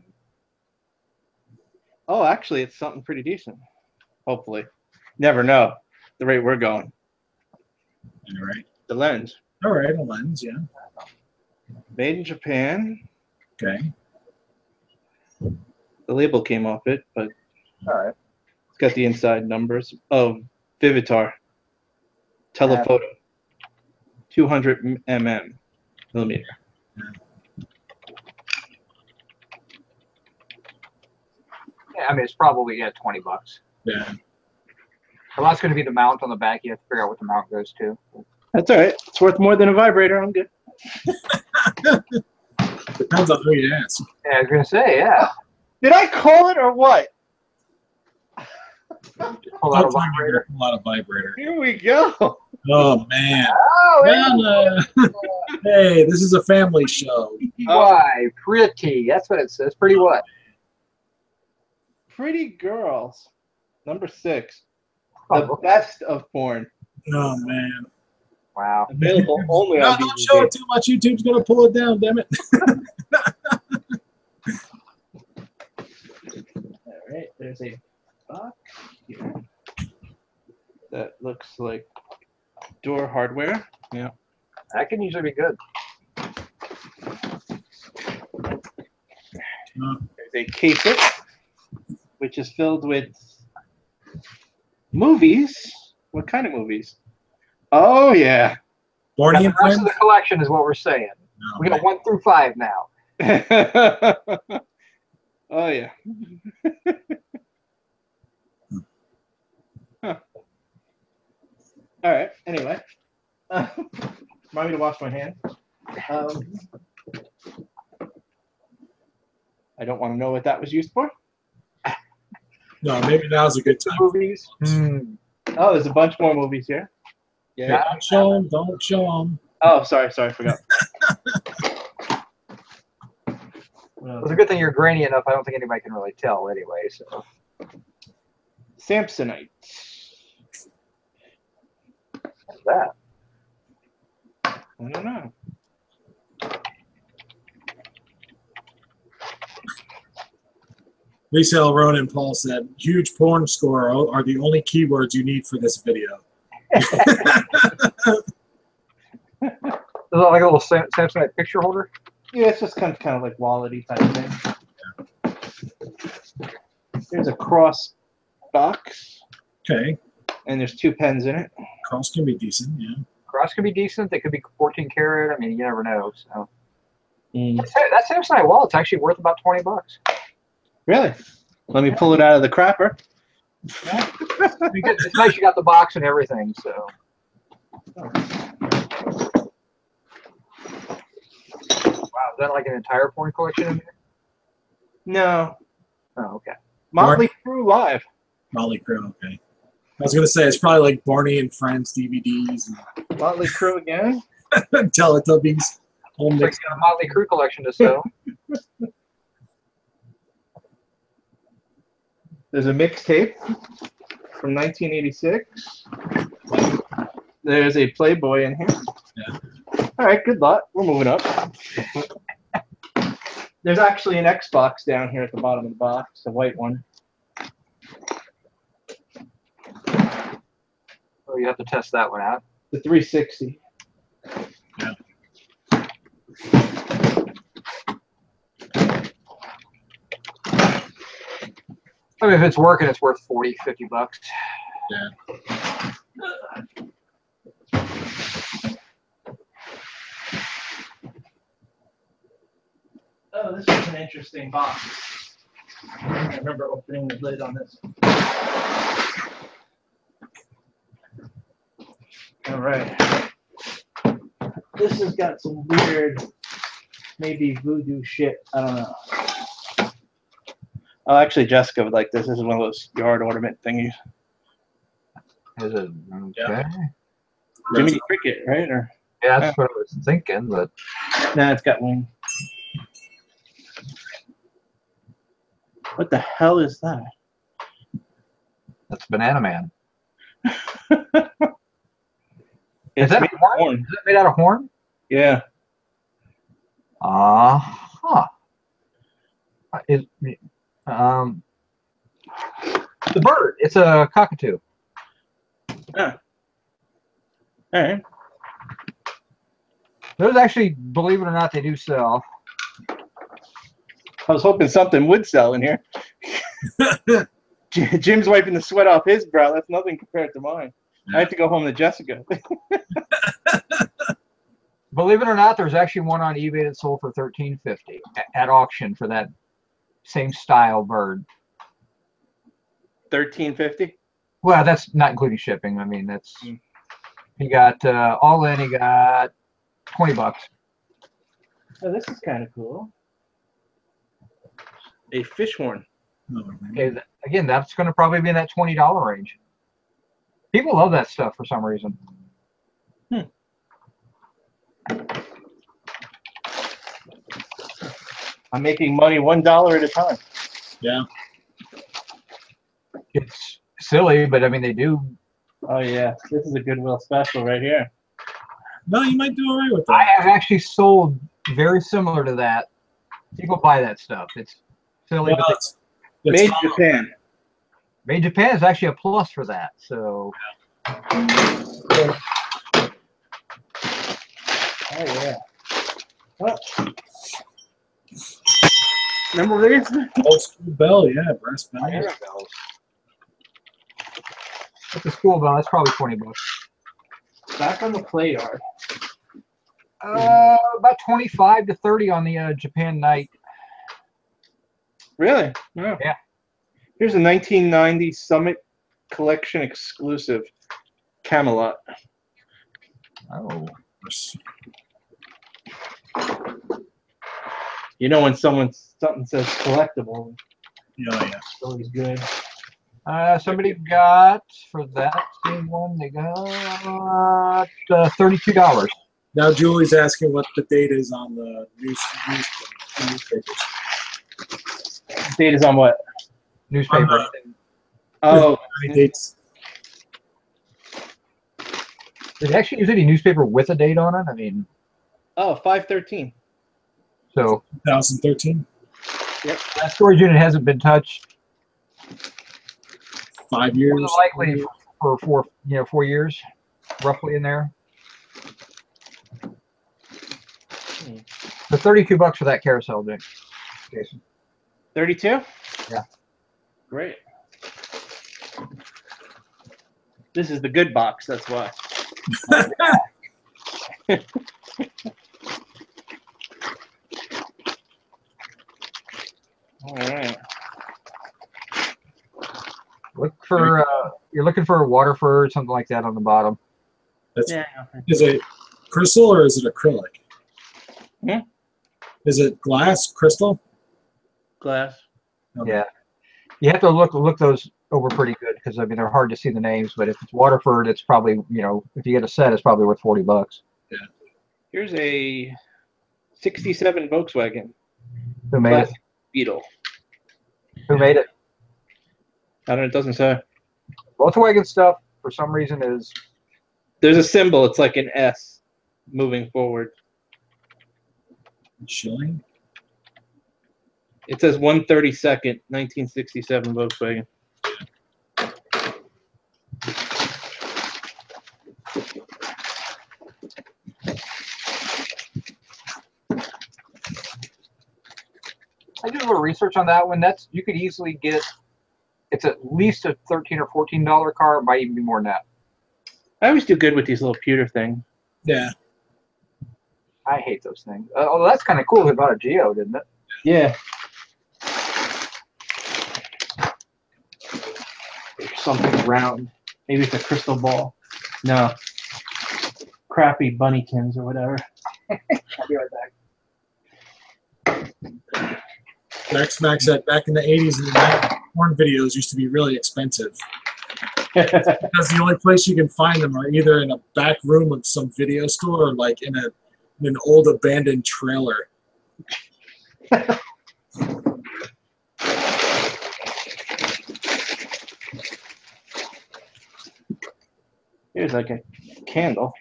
Oh, actually, it's something pretty decent. Hopefully. Never know the rate we're going. All right. The lens. All right, a lens, yeah. Made in Japan. Okay. The label came off it, but All right. it's got the inside numbers. Oh, Vivitar. Telephoto. 200 millimeter. Yeah, I mean, it's probably, $20. Yeah. Well, that's going to be the mount on the back. You have to figure out what the mount goes to. That's all right. It's worth more than a vibrator. I'm good. Depends on who you ask. Yeah, I was going to say, yeah. Did I call it or what? Pull out a vibrator. Pull out a vibrator. Here we go. Oh, man. Oh, Well, hey, this is a family show. why? Pretty. That's what it says. Pretty what? Pretty Girls. Number 6. Oh, The okay. best of porn. Oh, man. Wow. Available only No, on don't show DVD. it too much. YouTube's going to pull it down, damn it. All right, there's a box here that looks like door hardware. Yeah. That can usually be good. There's a caset, which is filled with movies. What kind of movies? Oh, yeah. Barney The and rest of Friends? the collection is what we're saying. No, We got man. 1 through 5 now. Oh, yeah. Huh. All right. Anyway. Remind me to wash my hands. I don't want to know what that was used for. No, maybe now's a good time. Movies. Oh, there's a bunch more movies here. Yeah. Don't show them. Don't show them. Oh, sorry, I forgot. It's a good thing you're grainy enough. I don't think anybody can really tell anyway. So Samsonite. what's that? I don't know. Resale Ronan Paul said, huge porn score are the only keywords you need for this video. Is that like a little Samsonite picture holder? Yeah, it's just kind of like wallety type thing. There's a cross box, Okay. and there's 2 pens in it. Cost can be decent, yeah. Cross could be decent. They could be 14 karat. I mean, you never know. So That Samsonite wallet's actually worth about 20 bucks. Really? Let me pull it out of the crapper. It's nice you got the box and everything, so. Wow, is that like an entire porn collection in there? No. Oh, okay. Motley Crue live. Motley Crue, okay. I was gonna say it's probably like Barney and Friends DVDs and Motley Crue again? Teletubbies. Whole It's like mix. you got a Motley Crue collection to sell. There's a mixtape from 1986. There's a Playboy in here. Yeah. All right, good luck. We're moving up. There's actually an Xbox down here at the bottom of the box, a white one. Oh, you have to test that one out. The 360. Yeah. I mean, if it's working, it's worth 40, 50 bucks. Yeah. Oh, this is an interesting box. I remember opening the lid on this. All right. This has got some weird, maybe voodoo shit. I don't know. Oh, actually, Jessica would like this. This is one of those yard ornament thingies. Is it? Okay. Yeah. Jiminy Cricket, right? Or Yeah, that's what I was thinking, but nah, it's got wings. What the hell is that? that's Banana Man. It's that made a of horn? horn. Is it made out of horn? Yeah. Uh-huh. The bird. It's a cockatoo. Huh. All right. Those actually, believe it or not, they do sell. I was hoping something would sell in here. Jim's wiping the sweat off his brow. That's nothing compared to mine. Yeah. I have to go home to Jessica. Believe it or not, there's actually one on eBay that sold for $13.50 at auction for that same style bird. $13.50. Well, that's not including shipping. I mean, that's he got all in. He got 20 bucks. Oh, this is kind of cool. A fish horn. Okay, again, that's going to probably be in that $20 range. People love that stuff for some reason. I'm making money $1 at a time. Yeah. It's silly, but I mean, they do. Oh yeah, this is a Goodwill special right here. No, you might do all right with I that. have actually sold very similar to that. People buy that stuff. It's silly, Well, but it's Made in common. Japan. made in Japan is actually a plus for that. So Oh yeah. Oh. Remember these? Old school bell, yeah, brass bell. That's a school bell. That's probably 20 bucks. Back on the play yard. About 25 to 30 on the Japan night. Really? Yeah. Yeah. Here's a 1990 Summit Collection exclusive Camelot. Oh. You know when something says collectible, Yeah, yeah. it's always good. Somebody got for that same one. They got $32. Now Julie's asking what the date is on the newspapers. Date is on what? Newspaper. Oh, Any dates? Did they actually use any newspaper with a date on it? I mean, oh, 5/13. so 2013. that storage unit hasn't been touched 5 years. more than likely for 4 years, roughly in there. The 32 bucks for that carousel, Jason. 32? Yeah. Great. This is the good box, that's why. All right. Look for you're looking for a water fur or something like that on the bottom. That's, is it crystal or is it acrylic? Hmm? Is it glass, crystal? Glass. Okay. Yeah, you have to look those over pretty good because I mean they're hard to see the names. But if it's water fur, it's probably if you get a set, it's probably worth $40. Yeah. Here's a '67 Volkswagen Who made it? Beetle. Who made it? I don't know. It doesn't say. Volkswagen stuff for some reason is. There's a symbol. It's like an S moving forward. Shilling? It says 132nd, 1967 Volkswagen. I did a little research on that one. You could easily get. It's at least a $13 or $14 car. It might even be more than that. I always do good with these little pewter things. Yeah. I hate those things. Although that's kind of cool. They bought a Geo, didn't it? Yeah. Something round. Maybe it's a crystal ball. No. Crappy bunnykins or whatever. I'll be right back. Max said back in the 80s and the 90s, porn videos used to be really expensive. Because the only place you can find them are either in a back room of some video store or like in an old abandoned trailer. Here's like a candle.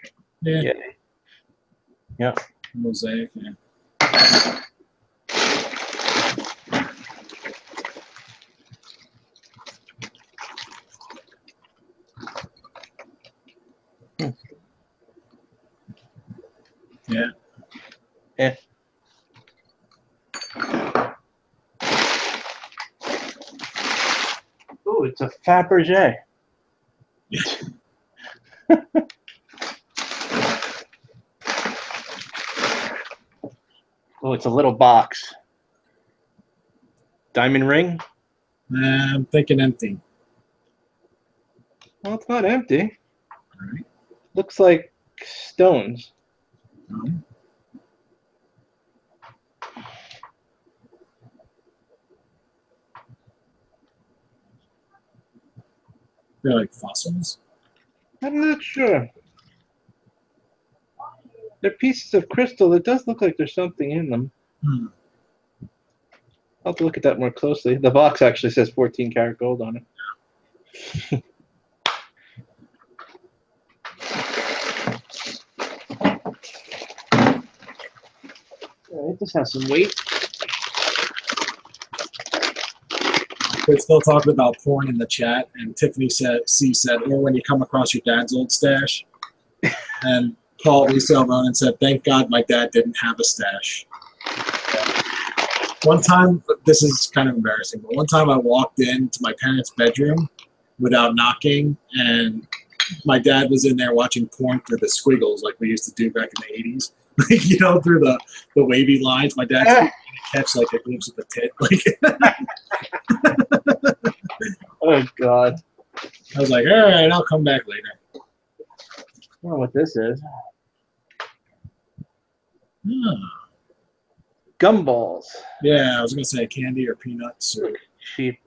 Yeah. Yeah. Mosaic, yeah. Yeah. Yeah. Oh, it's a Fabergé. Oh, it's a little box. Diamond ring? I'm thinking empty. Well, it's not empty. All right. Looks like stones. They're like fossils. I'm not sure. They're pieces of crystal. It does look like there's something in them. I'll have to look at that more closely. The box actually says 14 karat gold on it. It just has some weight. They're still talking about porn in the chat, and Tiffany said, or when you come across your dad's old stash. And Paul Resale Ronan said, thank God my dad didn't have a stash. One time, this is kind of embarrassing, but one time I walked into my parents' bedroom without knocking, and my dad was in there watching porn through the squiggles like we used to do back in the 80s. Like, through the wavy lines. My dad's trying to catch like a glimpse of the tit. Like, Oh, God. I was like, all right, I'll come back later. I don't know what this is. Gumballs. Yeah, I was going to say candy or peanuts. Or... Cheap.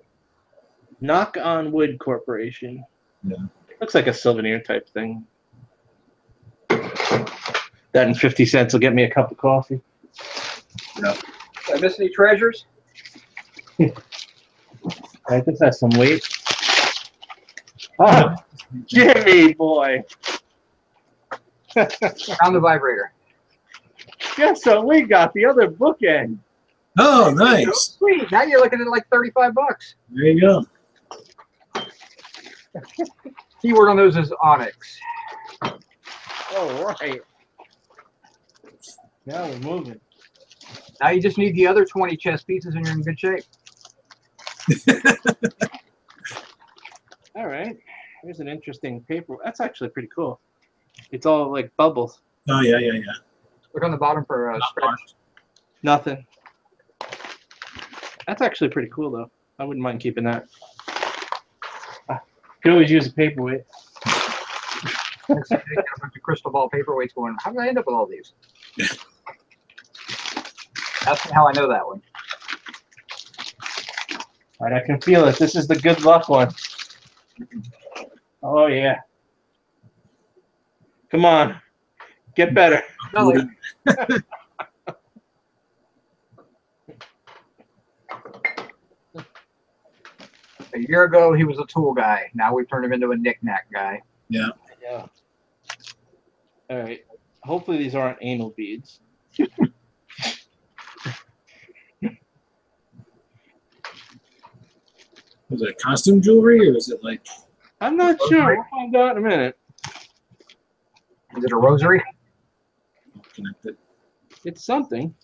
Knock on Wood Corporation. Yeah. Looks like a souvenir type thing. That and 50 cents will get me a cup of coffee. Yeah. Did I miss any treasures? I think that's some weight. Oh, Jimmy boy. Found the vibrator. Guess what we got? The other bookend. Oh, nice. Sweet. Now you're looking at like $35. There you go. Keyword on those is onyx. All right. Now we're moving. Now you just need the other 20 chess pieces and you're in good shape. All right. Here's an interesting paper. That's actually pretty cool. It's all like bubbles. Oh, yeah. Look on the bottom for stretch. Nothing. That's actually pretty cool, though. I wouldn't mind keeping that. Could always use a paperweight. Next thing you got a bunch of crystal ball paperweights going, how did I end up with all these? Ask me how I know that one. All right, I can feel it. This is the good luck one. Oh, yeah. Come on. Get better. Really? A year ago, he was a tool guy. Now we've turned him into a knick-knack guy. Yeah. Yeah. All right. Hopefully these aren't anal beads. Is it costume jewelry or is it like? I'm not sure. We'll find out in a minute. Is it a rosary? Connected. It's something.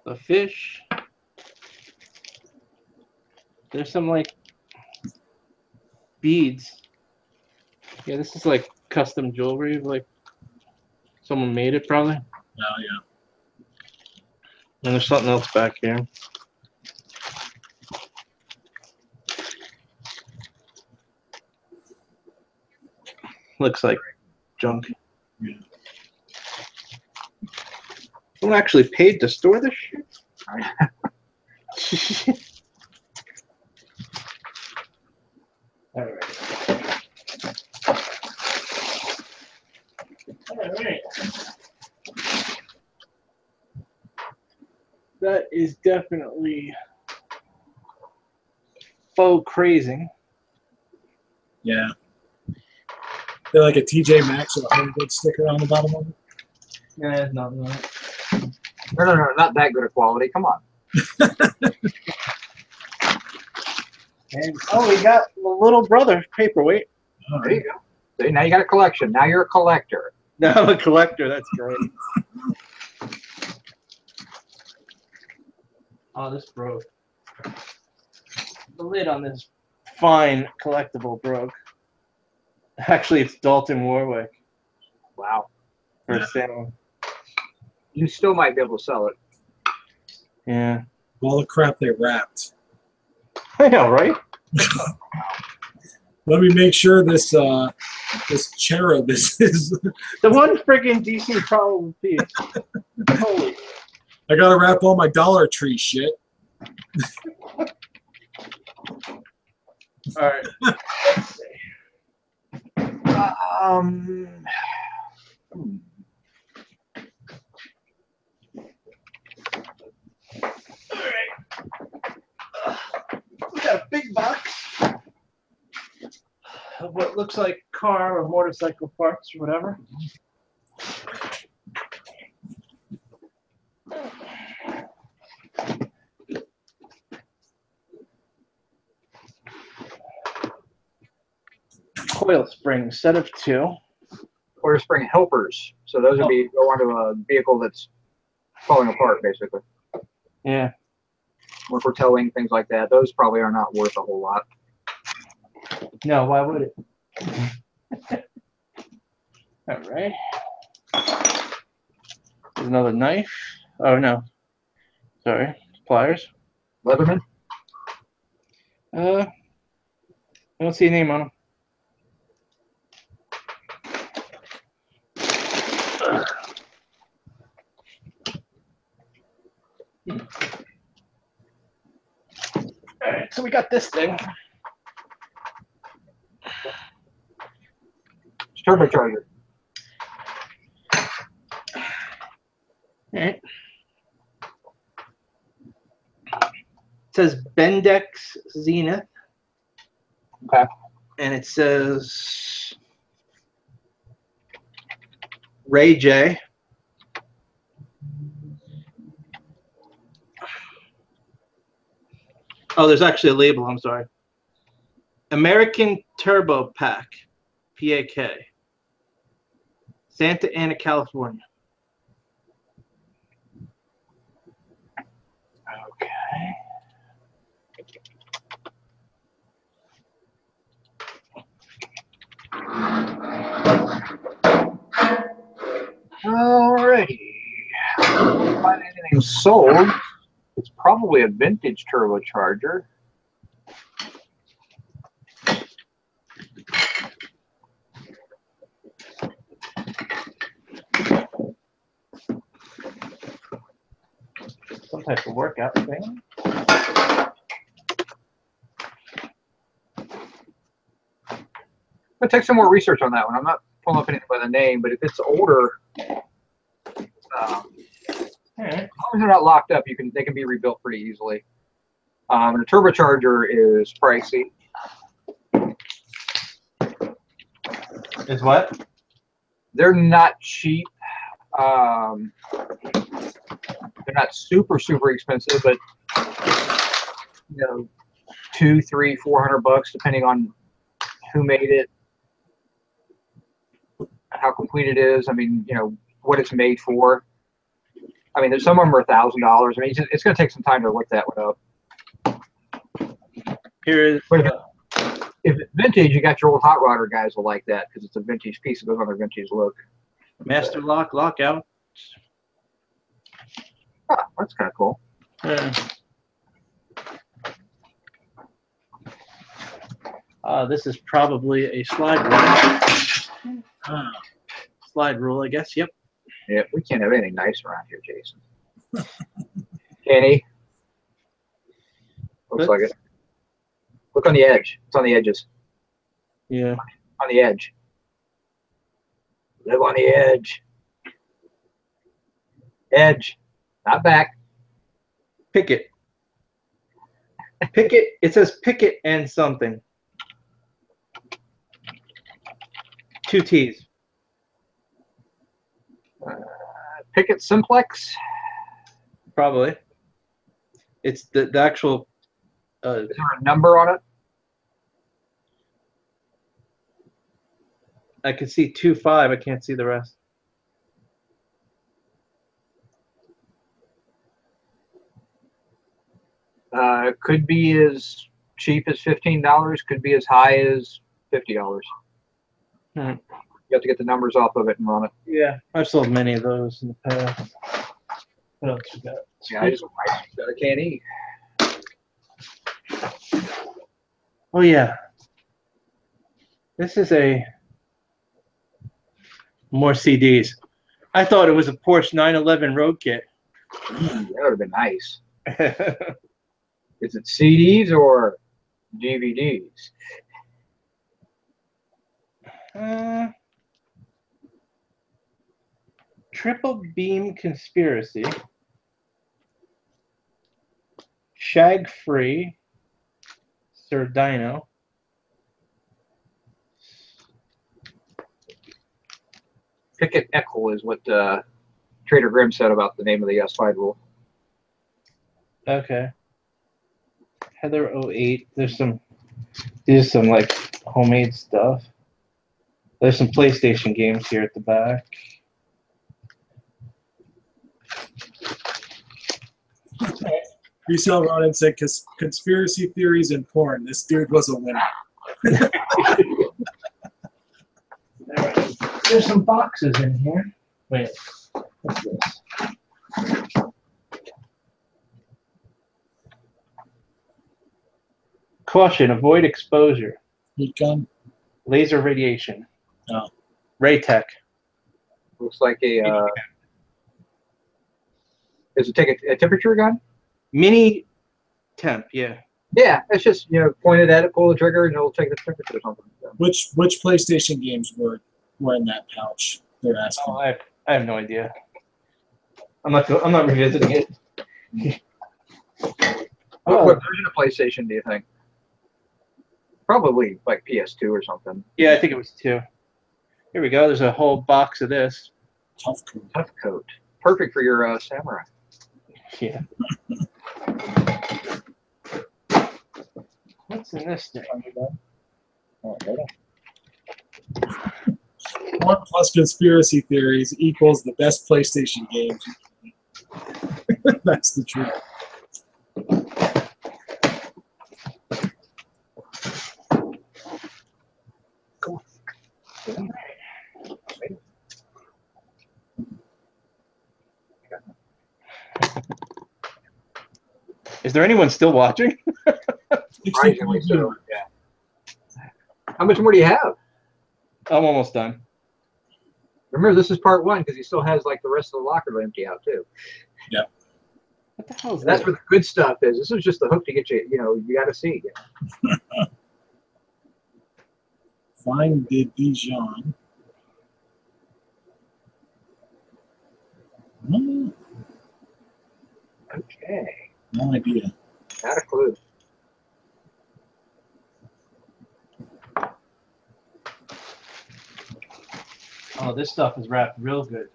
A fish. There's some like beads. Yeah, this is like custom jewelry. Like someone made it probably. Oh yeah. And there's something else back here. Looks like junk. Yeah. Someone actually paid to store this shit? All right. All right. That is definitely faux crazing. Yeah. They're like a TJ Maxx or a Home Goods sticker on the bottom of it. Yeah, it's not that. No, not that good a quality. Come on. And, oh, we got the little brother paperweight. Oh, There you go. See, now you got a collection. Now you're a collector. Now I'm a collector. That's great. Oh, this broke. The lid on this fine collectible broke. Actually, it's Dalton Warwick Wow. for sale. You still might be able to sell it. Yeah. all the crap they wrapped. I know, right? Let me make sure this this cherub is The one friggin' decent problem piece. Holy. I gotta wrap all my Dollar Tree shit. All right. Let's see. We got a big box of what looks like car or motorcycle parts or whatever. Coil springs, set of 2. Or spring helpers. So those would be go onto a vehicle that's falling apart, basically. Yeah. Or for towing, things like that. Those probably are not worth a whole lot. No, why would it? All right. There's another knife. Oh, no. Sorry. Pliers. Leatherman? I don't see a name on them. All right, so we got this thing. It's Turbocharger. All right. It says Bendix Zenith. Okay. And it says Ray J. Oh, there's actually a label, I'm sorry. American Turbo Pack, PAK. Santa Ana, California. Okay. Alrighty. Don't find anything sold. It's probably a vintage turbocharger. Some type of workout thing. I'll take some more research on that one. I'm not pulling up anything by the name, but if it's older, as long as they're not locked up, they can be rebuilt pretty easily. And a turbocharger is pricey. Is what? They're not cheap. They're not super expensive, but you know, $200, $300, $400 depending on who made it, how complete it is. I mean, you know, what it's made for. I mean, there's some of them are $1,000. I mean, it's going to take some time to look that one up. Here is. But if it's vintage, you got your old hot rodder guys will like that because it's a vintage piece. It goes on their vintage look. Master lock lockout. Oh, that's kind of cool. This is probably a slide rule. Slide rule, I guess. Yep. Yeah, we can't have anything nice around here, Jason. Kenny? Looks like it. Look on the edge. It's on the edges. Yeah. On the edge. Live on the edge. Edge. Not back. Picket. Picket. It says picket and something. 2 T's. Picket Simplex. Probably. It's the actual. Is there a number on it? I can see 2.5. I can't see the rest. Could be as cheap as $15. Could be as high as $50. You have to get the numbers off of it and run it. Yeah, I've sold many of those in the past. What else you got? Yeah, I just got a candy. Oh yeah. This is more CDs. I thought it was a Porsche 911 road kit. That would have been nice. Is it CDs or DVDs? Triple Beam Conspiracy. Shag Free. Sir Dino. Picket Eckel is what Trader Grimm said about the name of the slide rule. Okay. Heather 08. There's some like homemade stuff. There's some PlayStation games here at the back. Resell Ronan said conspiracy theories and porn. This dude was a winner. There's some boxes in here. Wait, what's this? Caution, avoid exposure. Heat gun. Laser radiation. Oh. Raytech. Looks like a. Does it take a temperature gun? Mini temp, yeah. Yeah, it's just point it at it, pull the trigger, and it'll take the temperature or something. Which PlayStation games were in that pouch? They're asking. Oh, I have no idea. I'm not revisiting it. What version of PlayStation do you think? Probably like PS2 or something. Yeah, I think it was 2. Here we go. There's a whole box of this. Tough coat. Tough coat. Perfect for your samurai. Yeah. What's in this thing? One plus conspiracy theories equals the best PlayStation games. That's the truth. Cool. Is there anyone still watching? Surprisingly so. Yeah. How much more do you have? I'm almost done. Remember, this is part 1 because he still has like the rest of the locker to empty out too. Yep. What the hell is And that's that? where the good stuff is. This is just the hook to get you. You know, you got to see. You know? Fine de Dijon. Okay. No idea. Not a clue. Oh, this stuff is wrapped real good.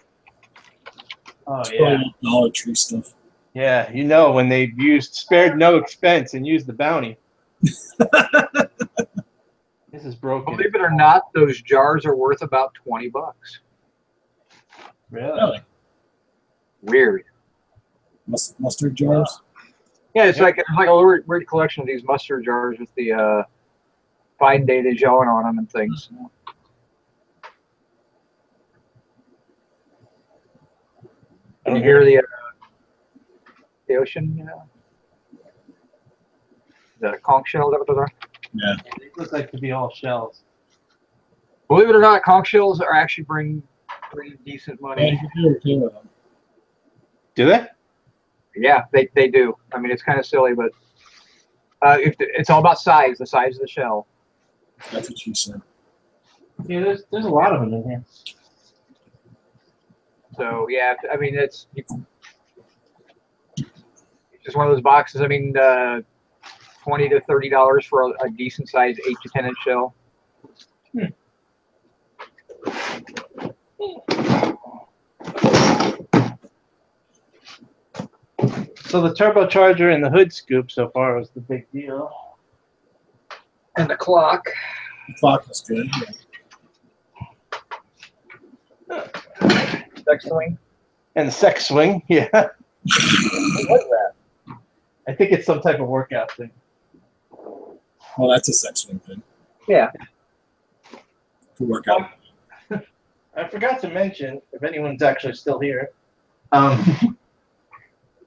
Oh It's yeah. probably Dollar Tree stuff. Yeah, you know when they've spared no expense and used the bounty. This is broken. Believe it or not, those jars are worth about $20. Really? Weird. Mustard jars. Yeah, it's like a weird collection of these mustard jars with the fine dated Dijon on them and things. And you hear the ocean, you know? Is that a conch shell? Is that what those are? Yeah. They look like to be all shells. Believe it or not, conch shells are actually bring pretty decent Yeah, money. you can do okay with them. Do they? Yeah, they do. I mean, it's kind of silly, but it's all about size, the size of the shell. That's what she said. Yeah, there's a lot of them in here. So yeah, I mean it's just one of those boxes. I mean, $20 to $30 for a decent sized 8 to 10 inch shell. So the turbocharger and the hood scoop so far was the big deal. And the clock. The clock is good. Yeah. Sex swing. And the sex swing, yeah. What was that? I think it's some type of workout thing. Well, that's a sex swing thing. Yeah. To work out. I forgot to mention, if anyone's actually still here,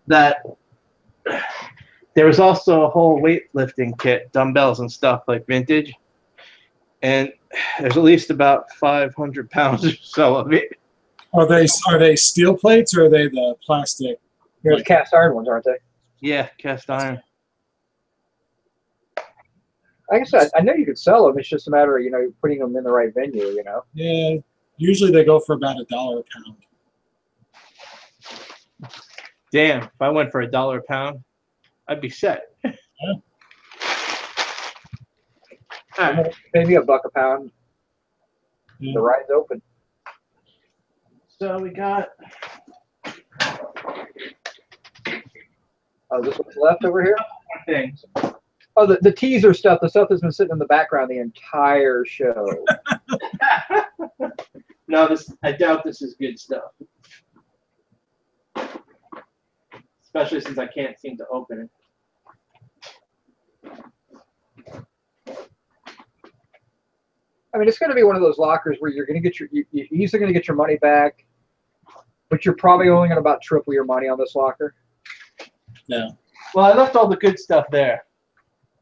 that there was also a whole weightlifting kit, dumbbells and stuff like vintage, and there's at least about 500 pounds or so of it. Are they steel plates or are they the plastic? They're the cast iron ones, aren't they? Yeah, cast iron. Like I said, I know you could sell them. It's just a matter of, you know, putting them in the right venue, you know. Yeah, usually they go for about $1 a pound. Damn, if I went for $1 a pound, I'd be set. Yeah. Maybe $1 a pound. Yeah. The ride's open. So we got Oh, this one's left over here? things. Oh, the teaser stuff, the stuff that's been sitting in the background the entire show. No, I doubt this is good stuff. Especially since I can't seem to open it. I mean, it's going to be one of those lockers where you're going to get you're easily going to get your money back, but you're probably only going to about triple your money on this locker. Yeah. Well, I left all the good stuff there.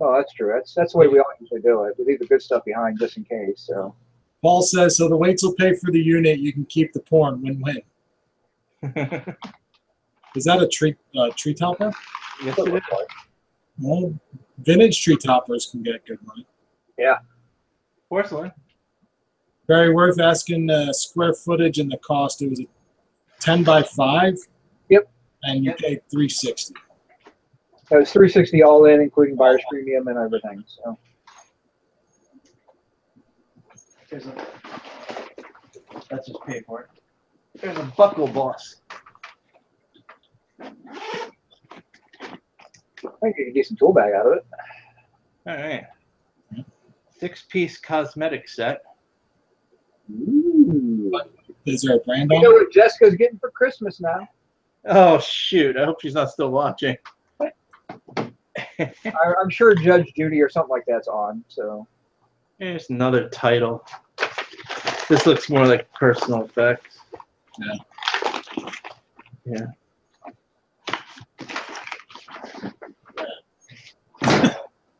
Oh, that's true. That's the way we all usually do it. We leave the good stuff behind just in case. So. Paul says, so the weights will pay for the unit. You can keep the porn. Win-win. Is that a tree topper? Yes, it is. Well, vintage tree toppers can get good money. Yeah. Porcelain. Very worth asking square footage and the cost. It was a 10 by 5. Yep. And you paid $360. It was $360 all in, including buyer's premium and everything. So. That's just paid for it. There's a buckle boss. I think you can get some tool bag out of it. All right. 6-piece cosmetic set. Ooh. Is there a brand You on know it? what Jessica's getting for Christmas now? Oh, shoot. I hope she's not still watching. I'm sure Judge Judy or something like that's on. So. Here's another title. This looks more like personal effects. Yeah. Yeah.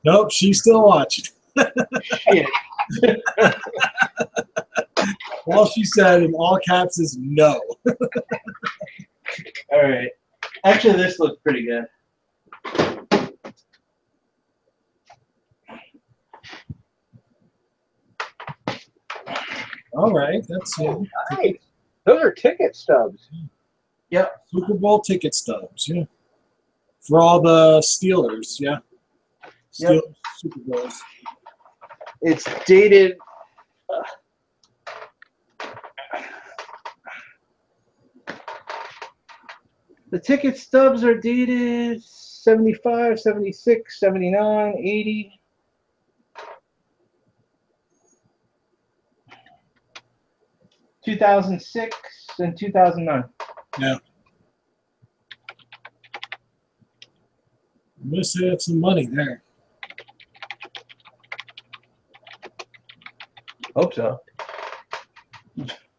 Nope, she's still watching. Shit. All she said in all caps is no. All right. Actually, this looks pretty good. All right, that's it. Nice. Those are ticket stubs. Yep. Super Bowl ticket stubs, yeah. For all the Steelers, yeah. Steelers, Yep. Super Bowls. It's dated. The ticket stubs are dated 75, 76, 79, 80. (2006) and 2009. Yeah. I'm gonna save some money there. Hope so.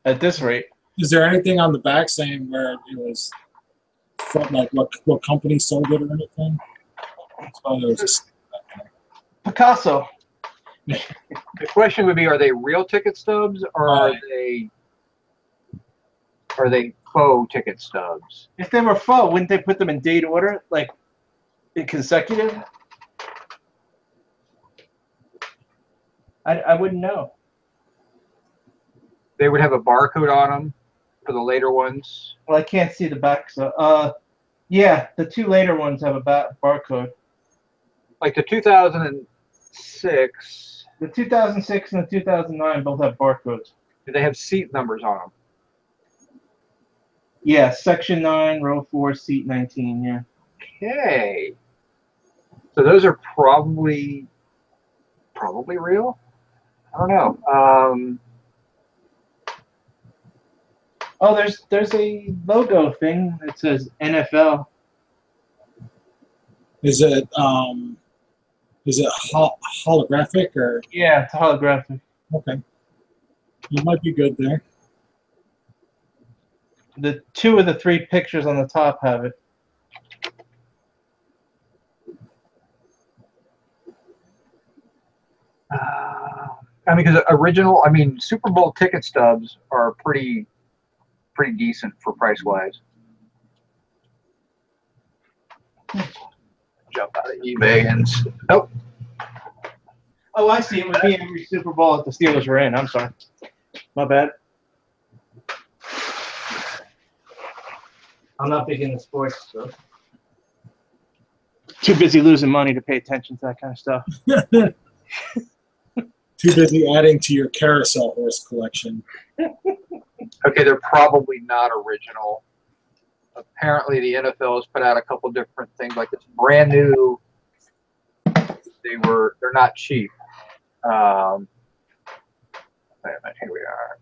At this rate. Is there anything on the back saying where it was from, like what company sold it or anything? So there was Picasso. The question would be: are they real ticket stubs, or are they faux ticket stubs? If they were faux, wouldn't they put them in date order, like in consecutive? I wouldn't know. They would have a barcode on them for the later ones. Well, I can't see the back, so yeah, the two later ones have a barcode. Like the 2006. The 2006 and the 2009 both have barcodes. Do they have seat numbers on them? Yeah, section 9, row 4, seat 19. Yeah. Okay. So those are probably real. I don't know. Oh, there's a logo thing that says NFL. Is it holographic or? Yeah, it's holographic. Okay. You might be good there. The 2 of the 3 pictures on the top have it. I mean, because Super Bowl ticket stubs are pretty decent for price wise. Jump out of eBay and nope. Oh, I see. It would be every Super Bowl that the Steelers were in. I'm sorry. My bad. I'm not big into sports, so. Too busy losing money to pay attention to that kind of stuff. Too busy adding to your carousel horse collection. Okay, they're probably not original. Apparently, the NFL has put out a couple different things like this brand new. They're not cheap. Wait a minute, here we are.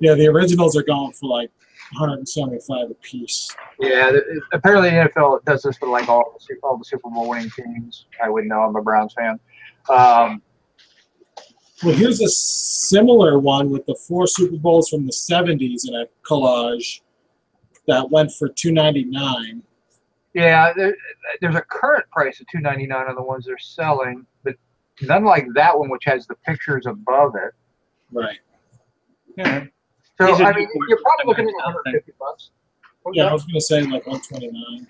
Yeah, the originals are going for like $175 a piece. Yeah, apparently the NFL does this for like all the Super Bowl winning teams. I wouldn't know. I'm a Browns fan. Well, here's a similar one with the 4 Super Bowls from the 70s in a collage that went for $299. Yeah, there's a current price of $299 on the ones they're selling, but none like that one, which has the pictures above it. Right. Yeah. So I mean, you're probably looking at $150. Yeah, I was going to say like $129.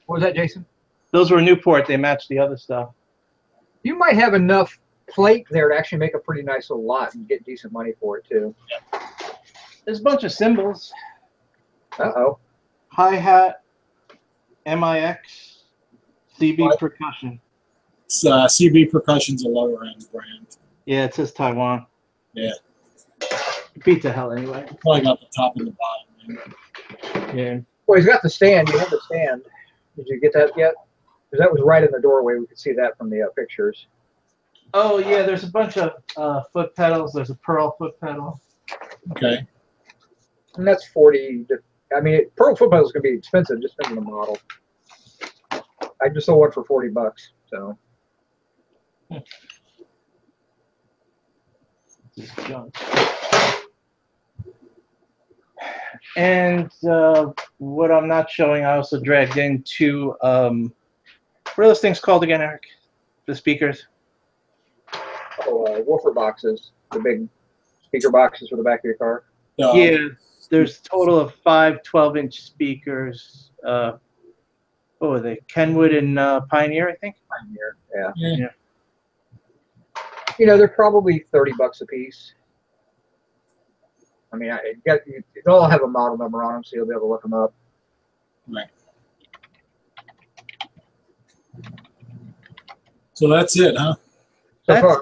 What was that, Jason? Those were Newport. They matched the other stuff. You might have enough plate there to actually make a pretty nice little lot and get decent money for it too. Yeah. There's a bunch of symbols. Uh-oh. Hi-hat, MIX, CB Percussion. It's, CB Percussion's a lower end brand. Yeah, it says Taiwan. Yeah. Beats the hell anyway. Probably got the top and the bottom. Man. Yeah. Well, he's got the stand. You have the stand. Did you get that yet? Because that was right in the doorway. We could see that from the pictures. Oh, yeah, there's a bunch of foot pedals. There's a pearl foot pedal. Okay. And that's 40. I mean, pearl foot pedals can be expensive just depending on the model. I just sold one for $40. So. And what I'm not showing, I also dragged in two, what are those things called again, Eric? The speakers? Oh, woofer boxes, the big speaker boxes for the back of your car. Yeah, there's a total of 5 12-inch speakers. What were they? Kenwood and Pioneer, I think? Pioneer, yeah. Yeah. You know, they're probably $30 a piece. I mean, they'll all have a model number on them, so you'll be able to look them up. Right. So that's it, huh? So far.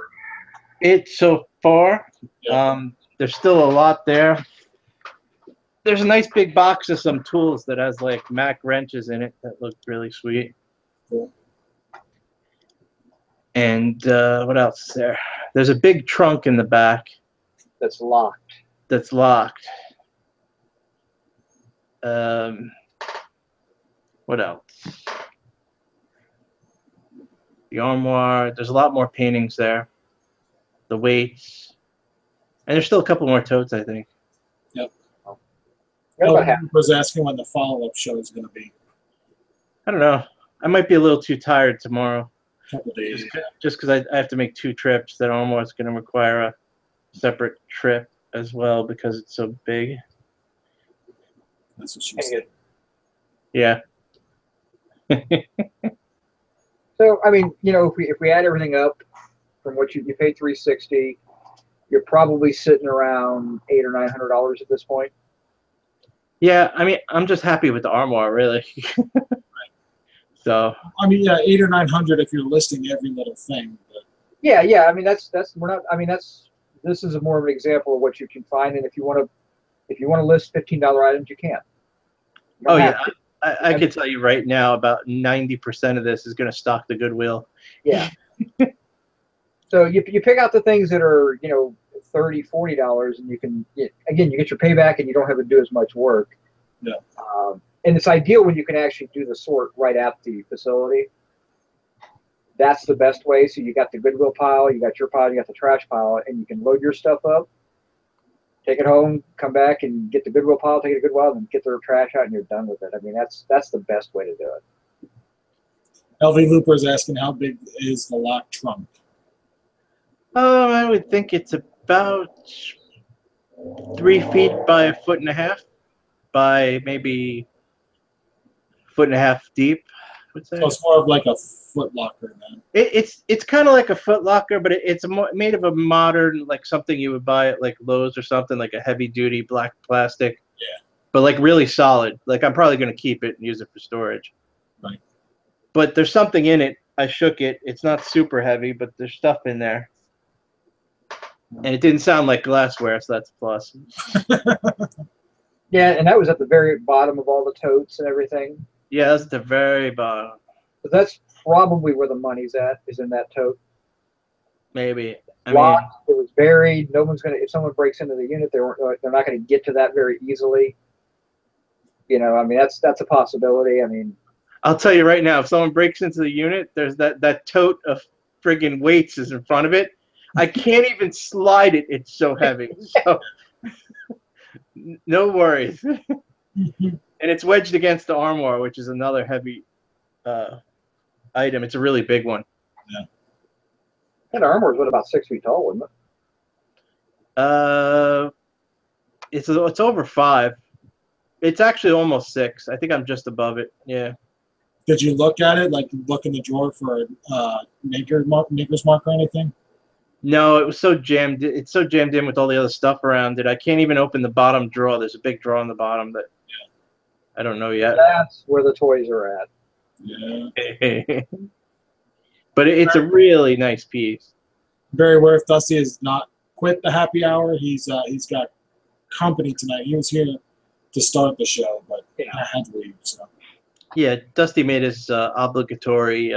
It so far. Yeah. There's still a lot there. There's a nice big box of some tools that has like Mac wrenches in it that look really sweet. Cool. And what else is there? There's a big trunk in the back That's locked. that's locked. What else? The armoire. There's a lot more paintings there. The weights. And there's still a couple more totes, I think. Yep. Got about half. I was asking when the follow-up show is going to be. I don't know. I might be a little too tired tomorrow. A couple days. Just because I have to make 2 trips. That armoire is going to require a separate trip as well because it's so big. That's what she said. Yeah. So I mean, you know, if we add everything up from what you paid $360, you're probably sitting around $800 or $900 at this point. Yeah, I mean, I'm just happy with the armoire, really. So. I mean, yeah, 800 or 900 if you're listing every little thing. But. Yeah. I mean, we're not. I mean, this is more of an example of what you can find, and if you want to list $15 items, you can. You Oh don't yeah, have to. I can tell you right now, about 90% of this is going to stock the Goodwill. Yeah. So you pick out the things that are, you know, $30, $40, and you can again, you get your payback, and you don't have to do as much work. Yeah. And it's ideal when you can actually do the sort right at the facility. That's the best way. So you got the Goodwill pile, you got your pile, you got the trash pile, and you can load your stuff up, take it home, come back and get the Goodwill pile, take it to Goodwill, and get their trash out, and you're done with it. I mean, that's the best way to do it. LV Looper is asking how big is the locked trunk? I would think it's about 3 feet by 1.5 feet by maybe 1.5 feet deep, I would say. So it's more of like a foot locker then. It's kind of like a foot locker, but it's made of a modern, like something you would buy at like Lowe's or something, like a heavy duty black plastic. Yeah. But like really solid. Like I'm probably going to keep it and use it for storage. Right. But there's something in it. I shook it. It's not super heavy, but there's stuff in there. And it didn't sound like glassware, so that's a plus. Yeah, and that was at the very bottom of all the totes and everything. Yeah, that's at the very bottom. But that's probably where the money's at, is in that tote. Maybe. Locked, it was buried. No one's gonna. If someone breaks into the unit, they're not gonna get to that very easily. You know, I mean, that's a possibility. I mean, I'll tell you right now, if someone breaks into the unit, there's that tote of friggin' weights is in front of it. I can't even slide it. It's so heavy. So no worries. And it's wedged against the armoire, which is another heavy item. It's a really big one. Yeah. That armor is what, about 6 feet tall, wasn't it? It's over 5. It's actually almost 6. I think I'm just above it. Yeah. Did you look at it, like look in the drawer for maker's mark or anything? No, it was so jammed. It's so jammed in with all the other stuff around it. I can't even open the bottom drawer. There's a big drawer on the bottom that I don't know yet. That's where the toys are at. Yeah. But it's a really nice piece. Very worth. Dusty has not quit the happy hour. He's got company tonight. He was here to start the show, but I had to leave. So. Yeah, Dusty made his obligatory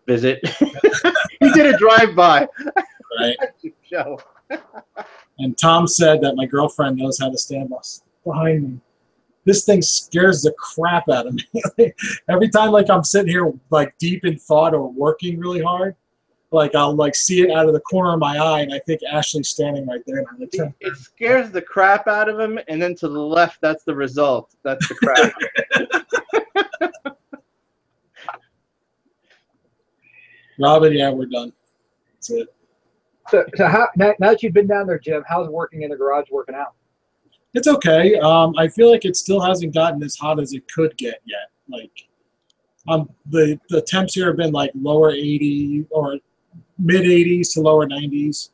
visit. He did a drive-by. Right. Show. And Tom said that my girlfriend knows how to stand behind me. This thing scares the crap out of me. Every time, like I'm sitting here, like deep in thought or working really hard, like I'll like see it out of the corner of my eye, and I think Ashley's standing right there. And I'm like, It scares the crap out of him, and then to the left, that's the result. That's the crap. Robin, yeah, we're done. That's it. So how, now that you've been down there, Jim, how's working in the garage working out? It's okay. I feel like it still hasn't gotten as hot as it could get yet. Like, the temps here have been like lower 80 or mid 80s to lower 90s.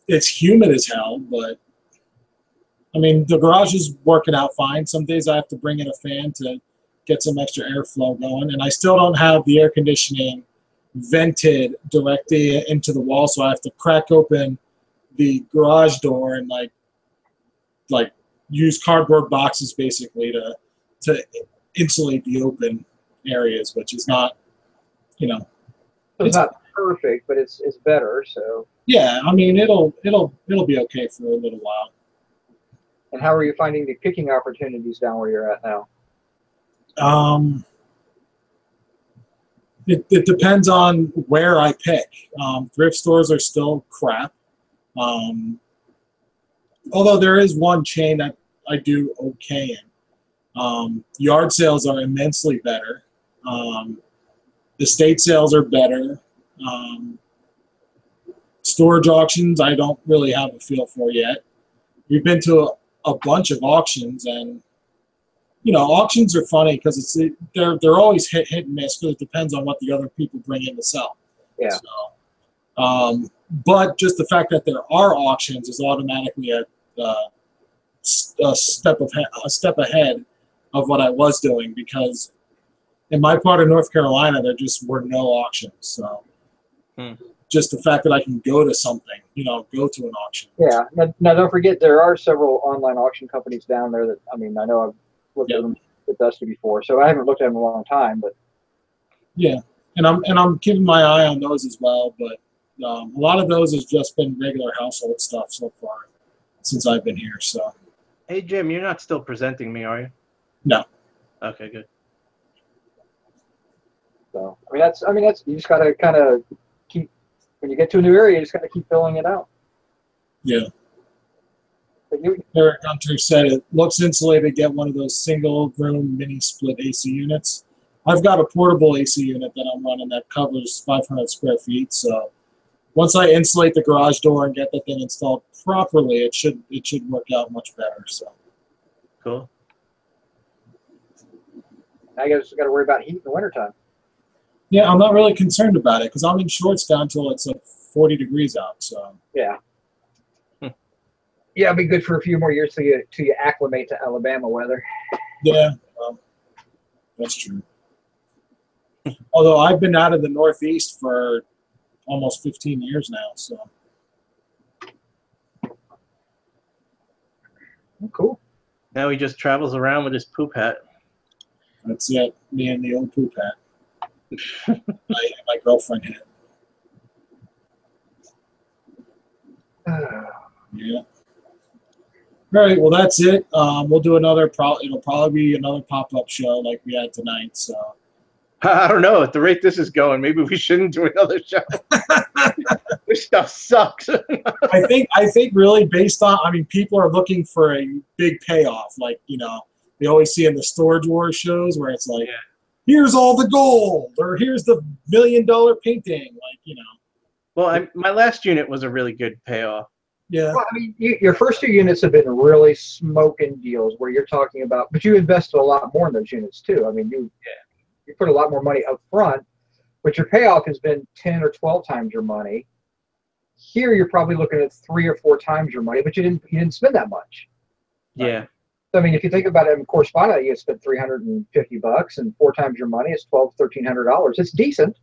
It's humid as hell, but I mean, the garage is working out fine. Some days I have to bring in a fan to get some extra airflow going, and I still don't have the air conditioning vented directly into the wall, so I have to crack open the garage door and like use cardboard boxes basically to insulate the open areas, which is not, you know, It's not perfect, but it's better. So yeah, I mean it'll be okay for a little while. And how are you finding the picking opportunities down where you're at now? It depends on where I pick. Thrift stores are still crap. Although there is one chain that I do okay in. Yard sales are immensely better. Estate sales are better. Storage auctions, I don't really have a feel for yet. We've been to a bunch of auctions, and you know, auctions are funny because they're always hit and miss because it depends on what the other people bring in to sell. Yeah. So, but just the fact that there are auctions is automatically a step ahead of what I was doing, because in my part of North Carolina there just were no auctions. So just the fact that I can go to something, you know, go to an auction. Yeah. Now don't forget there are several online auction companies down there that, I mean, I know I've looked at them with Dusty before, so I haven't looked at them in a long time, but yeah, and I'm keeping my eye on those as well. But a lot of those has just been regular household stuff so far since I've been here. So, Hey Jim, you're not still presenting me, are you? No. Okay, good. so I mean that's you just gotta kind of keep, when you get to a new area, you just gotta keep filling it out. Yeah. But you, Eric Hunter said it looks insulated. Get one of those single room mini split AC units. I've got a portable AC unit that I'm running that covers 500 square feet. So once I insulate the garage door and get that thing installed properly, it should work out much better. So Cool. I guess got to worry about heat in the wintertime. yeah, I'm not really concerned about it because I'm in shorts down till it's like 40 degrees out. So Yeah. Yeah, it'll be good for a few more years till you acclimate to Alabama weather. yeah, that's true. Although I've been out of the Northeast for almost 15 years now, so Cool. Now he just travels around with his poop hat. that's it. Me and the old poop hat. my girlfriend had. Yeah. All right. Well, that's it. We'll do another. It'll probably be another pop-up show like we had tonight. So I don't know. At the rate this is going, maybe we shouldn't do another show. This stuff sucks. I think really based on, I mean, people are looking for a big payoff. Like, you know, they always see in the Storage Wars shows where it's like, here's all the gold, or here's the $1 million painting. Like, you know. Well, my last unit was a really good payoff. Yeah. Well, I mean, your first two units have been really smoking deals where you're talking about, but you invested a lot more in those units too. I mean, you put a lot more money up front, but your payoff has been 10 or 12 times your money. Here, you're probably looking at 3 or 4 times your money, but you didn't spend that much. Yeah. So, I mean, if you think about it in correspondent, you spent $350, and 4 times your money is $1,300. It's decent,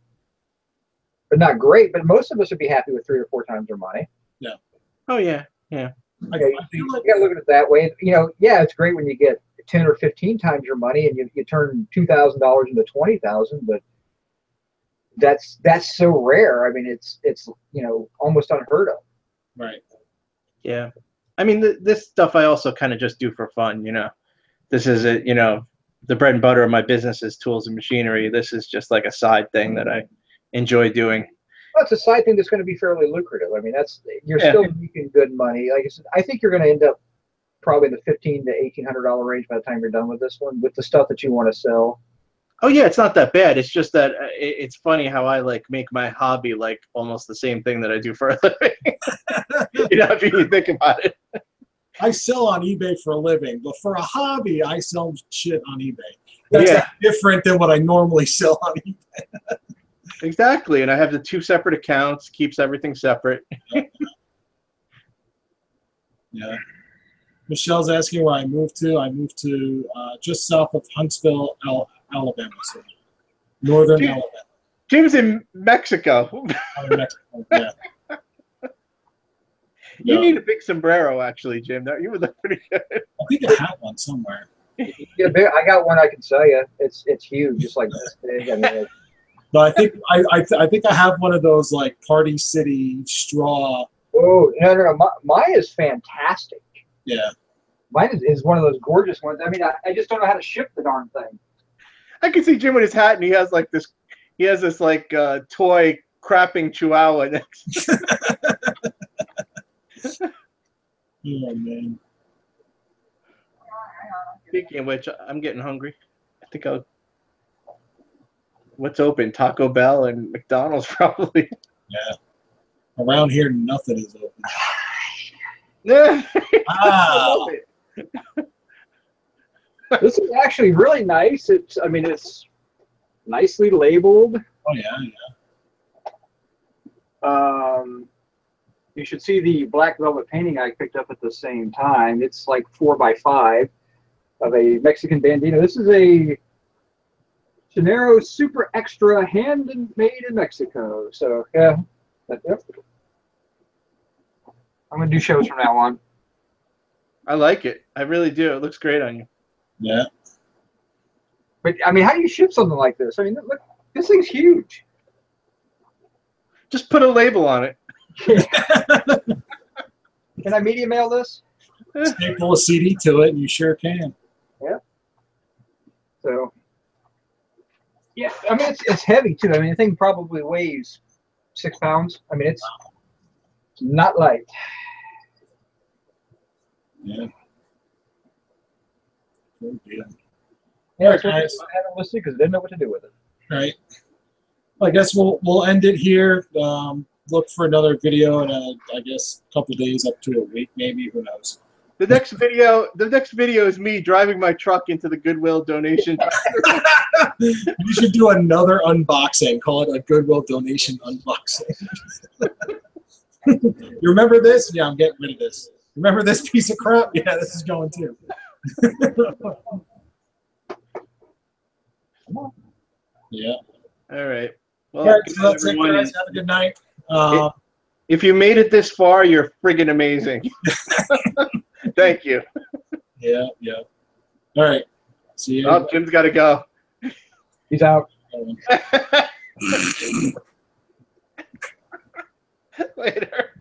but not great. But most of us would be happy with 3 or 4 times your money. Yeah. Oh yeah. Yeah. You got to look at it that way. You know, yeah, it's great when you get 10 or 15 times your money and you turn $2,000 into $20,000, but that's so rare. I mean, it's you know, almost unheard of. Right. Yeah. I mean, this stuff I also kind of just do for fun, you know. This is it, you know, the bread and butter of my business is tools and machinery. This is just like a side thing that I enjoy doing. Well, it's a side thing that's going to be fairly lucrative. I mean, you're Yeah. still making good money. Like I said, I think you're going to end up probably in the $1,500 to $1,800 range by the time you're done with this one, with the stuff that you want to sell. Oh yeah, it's not that bad. It's just that it's funny how I like make my hobby like almost the same thing that I do for a living. You know, if you think about it. I sell on eBay for a living, but for a hobby, I sell shit on eBay. That's different than what I normally sell on eBay. Exactly, and I have the 2 separate accounts, keeps everything separate. Yeah. Michelle's asking where I moved to. I moved to just south of Huntsville, Alabama, so northern Alabama. Jim's in Mexico. Mexico, yeah. You need a big sombrero, actually, Jim. You would look pretty good. I think I have one somewhere. Yeah, I got one I can sell you. It's huge, just like this big. I mean, but I think I have one of those like Party City straw. Oh no! Mine is fantastic. Yeah. Mine is one of those gorgeous ones. I mean, I just don't know how to ship the darn thing. I can see Jim with his hat, and he has like this. He has this like toy crapping chihuahua next. Oh man. Speaking of which, I'm getting hungry. I think I'll. What's open? Taco Bell and McDonald's probably. Yeah. Around here, nothing is open. Ah. This is actually really nice. I mean, it's nicely labeled. Oh yeah. You should see the black velvet painting I picked up at the same time. It's like 4x5 of a Mexican bandito. This is a Chinero Super Extra hand-made in Mexico. So yeah, yep. I'm gonna do shows from now on. I like it. I really do. It looks great on you. Yeah. But I mean, how do you ship something like this? I mean, look, this thing's huge. Just put a label on it. Can I media mail this? Staple a CD to it, and you sure can. Yeah. So. Yeah, I mean it's heavy too. I mean the thing probably weighs 6 pounds. I mean it's not light. Yeah. Good deal. Yeah, All right, so I guys. haven't listed because I didn't know what to do with it. All right. Well, I guess we'll end it here. Look for another video in I guess a couple days, up to a week, maybe. Who knows? The next video is me driving my truck into the Goodwill donation. You should do another unboxing. Call it a Goodwill donation unboxing. You remember this? Yeah, I'm getting rid of this. Remember this piece of crap? Yeah, this is going too. Yeah. All right. Well, All right, so that's it, everyone. guys. Have a good night. If you made it this far, you're friggin' amazing. Thank you. Yeah, yeah. All right. See you. Oh, Jim's got to go. He's out. Later.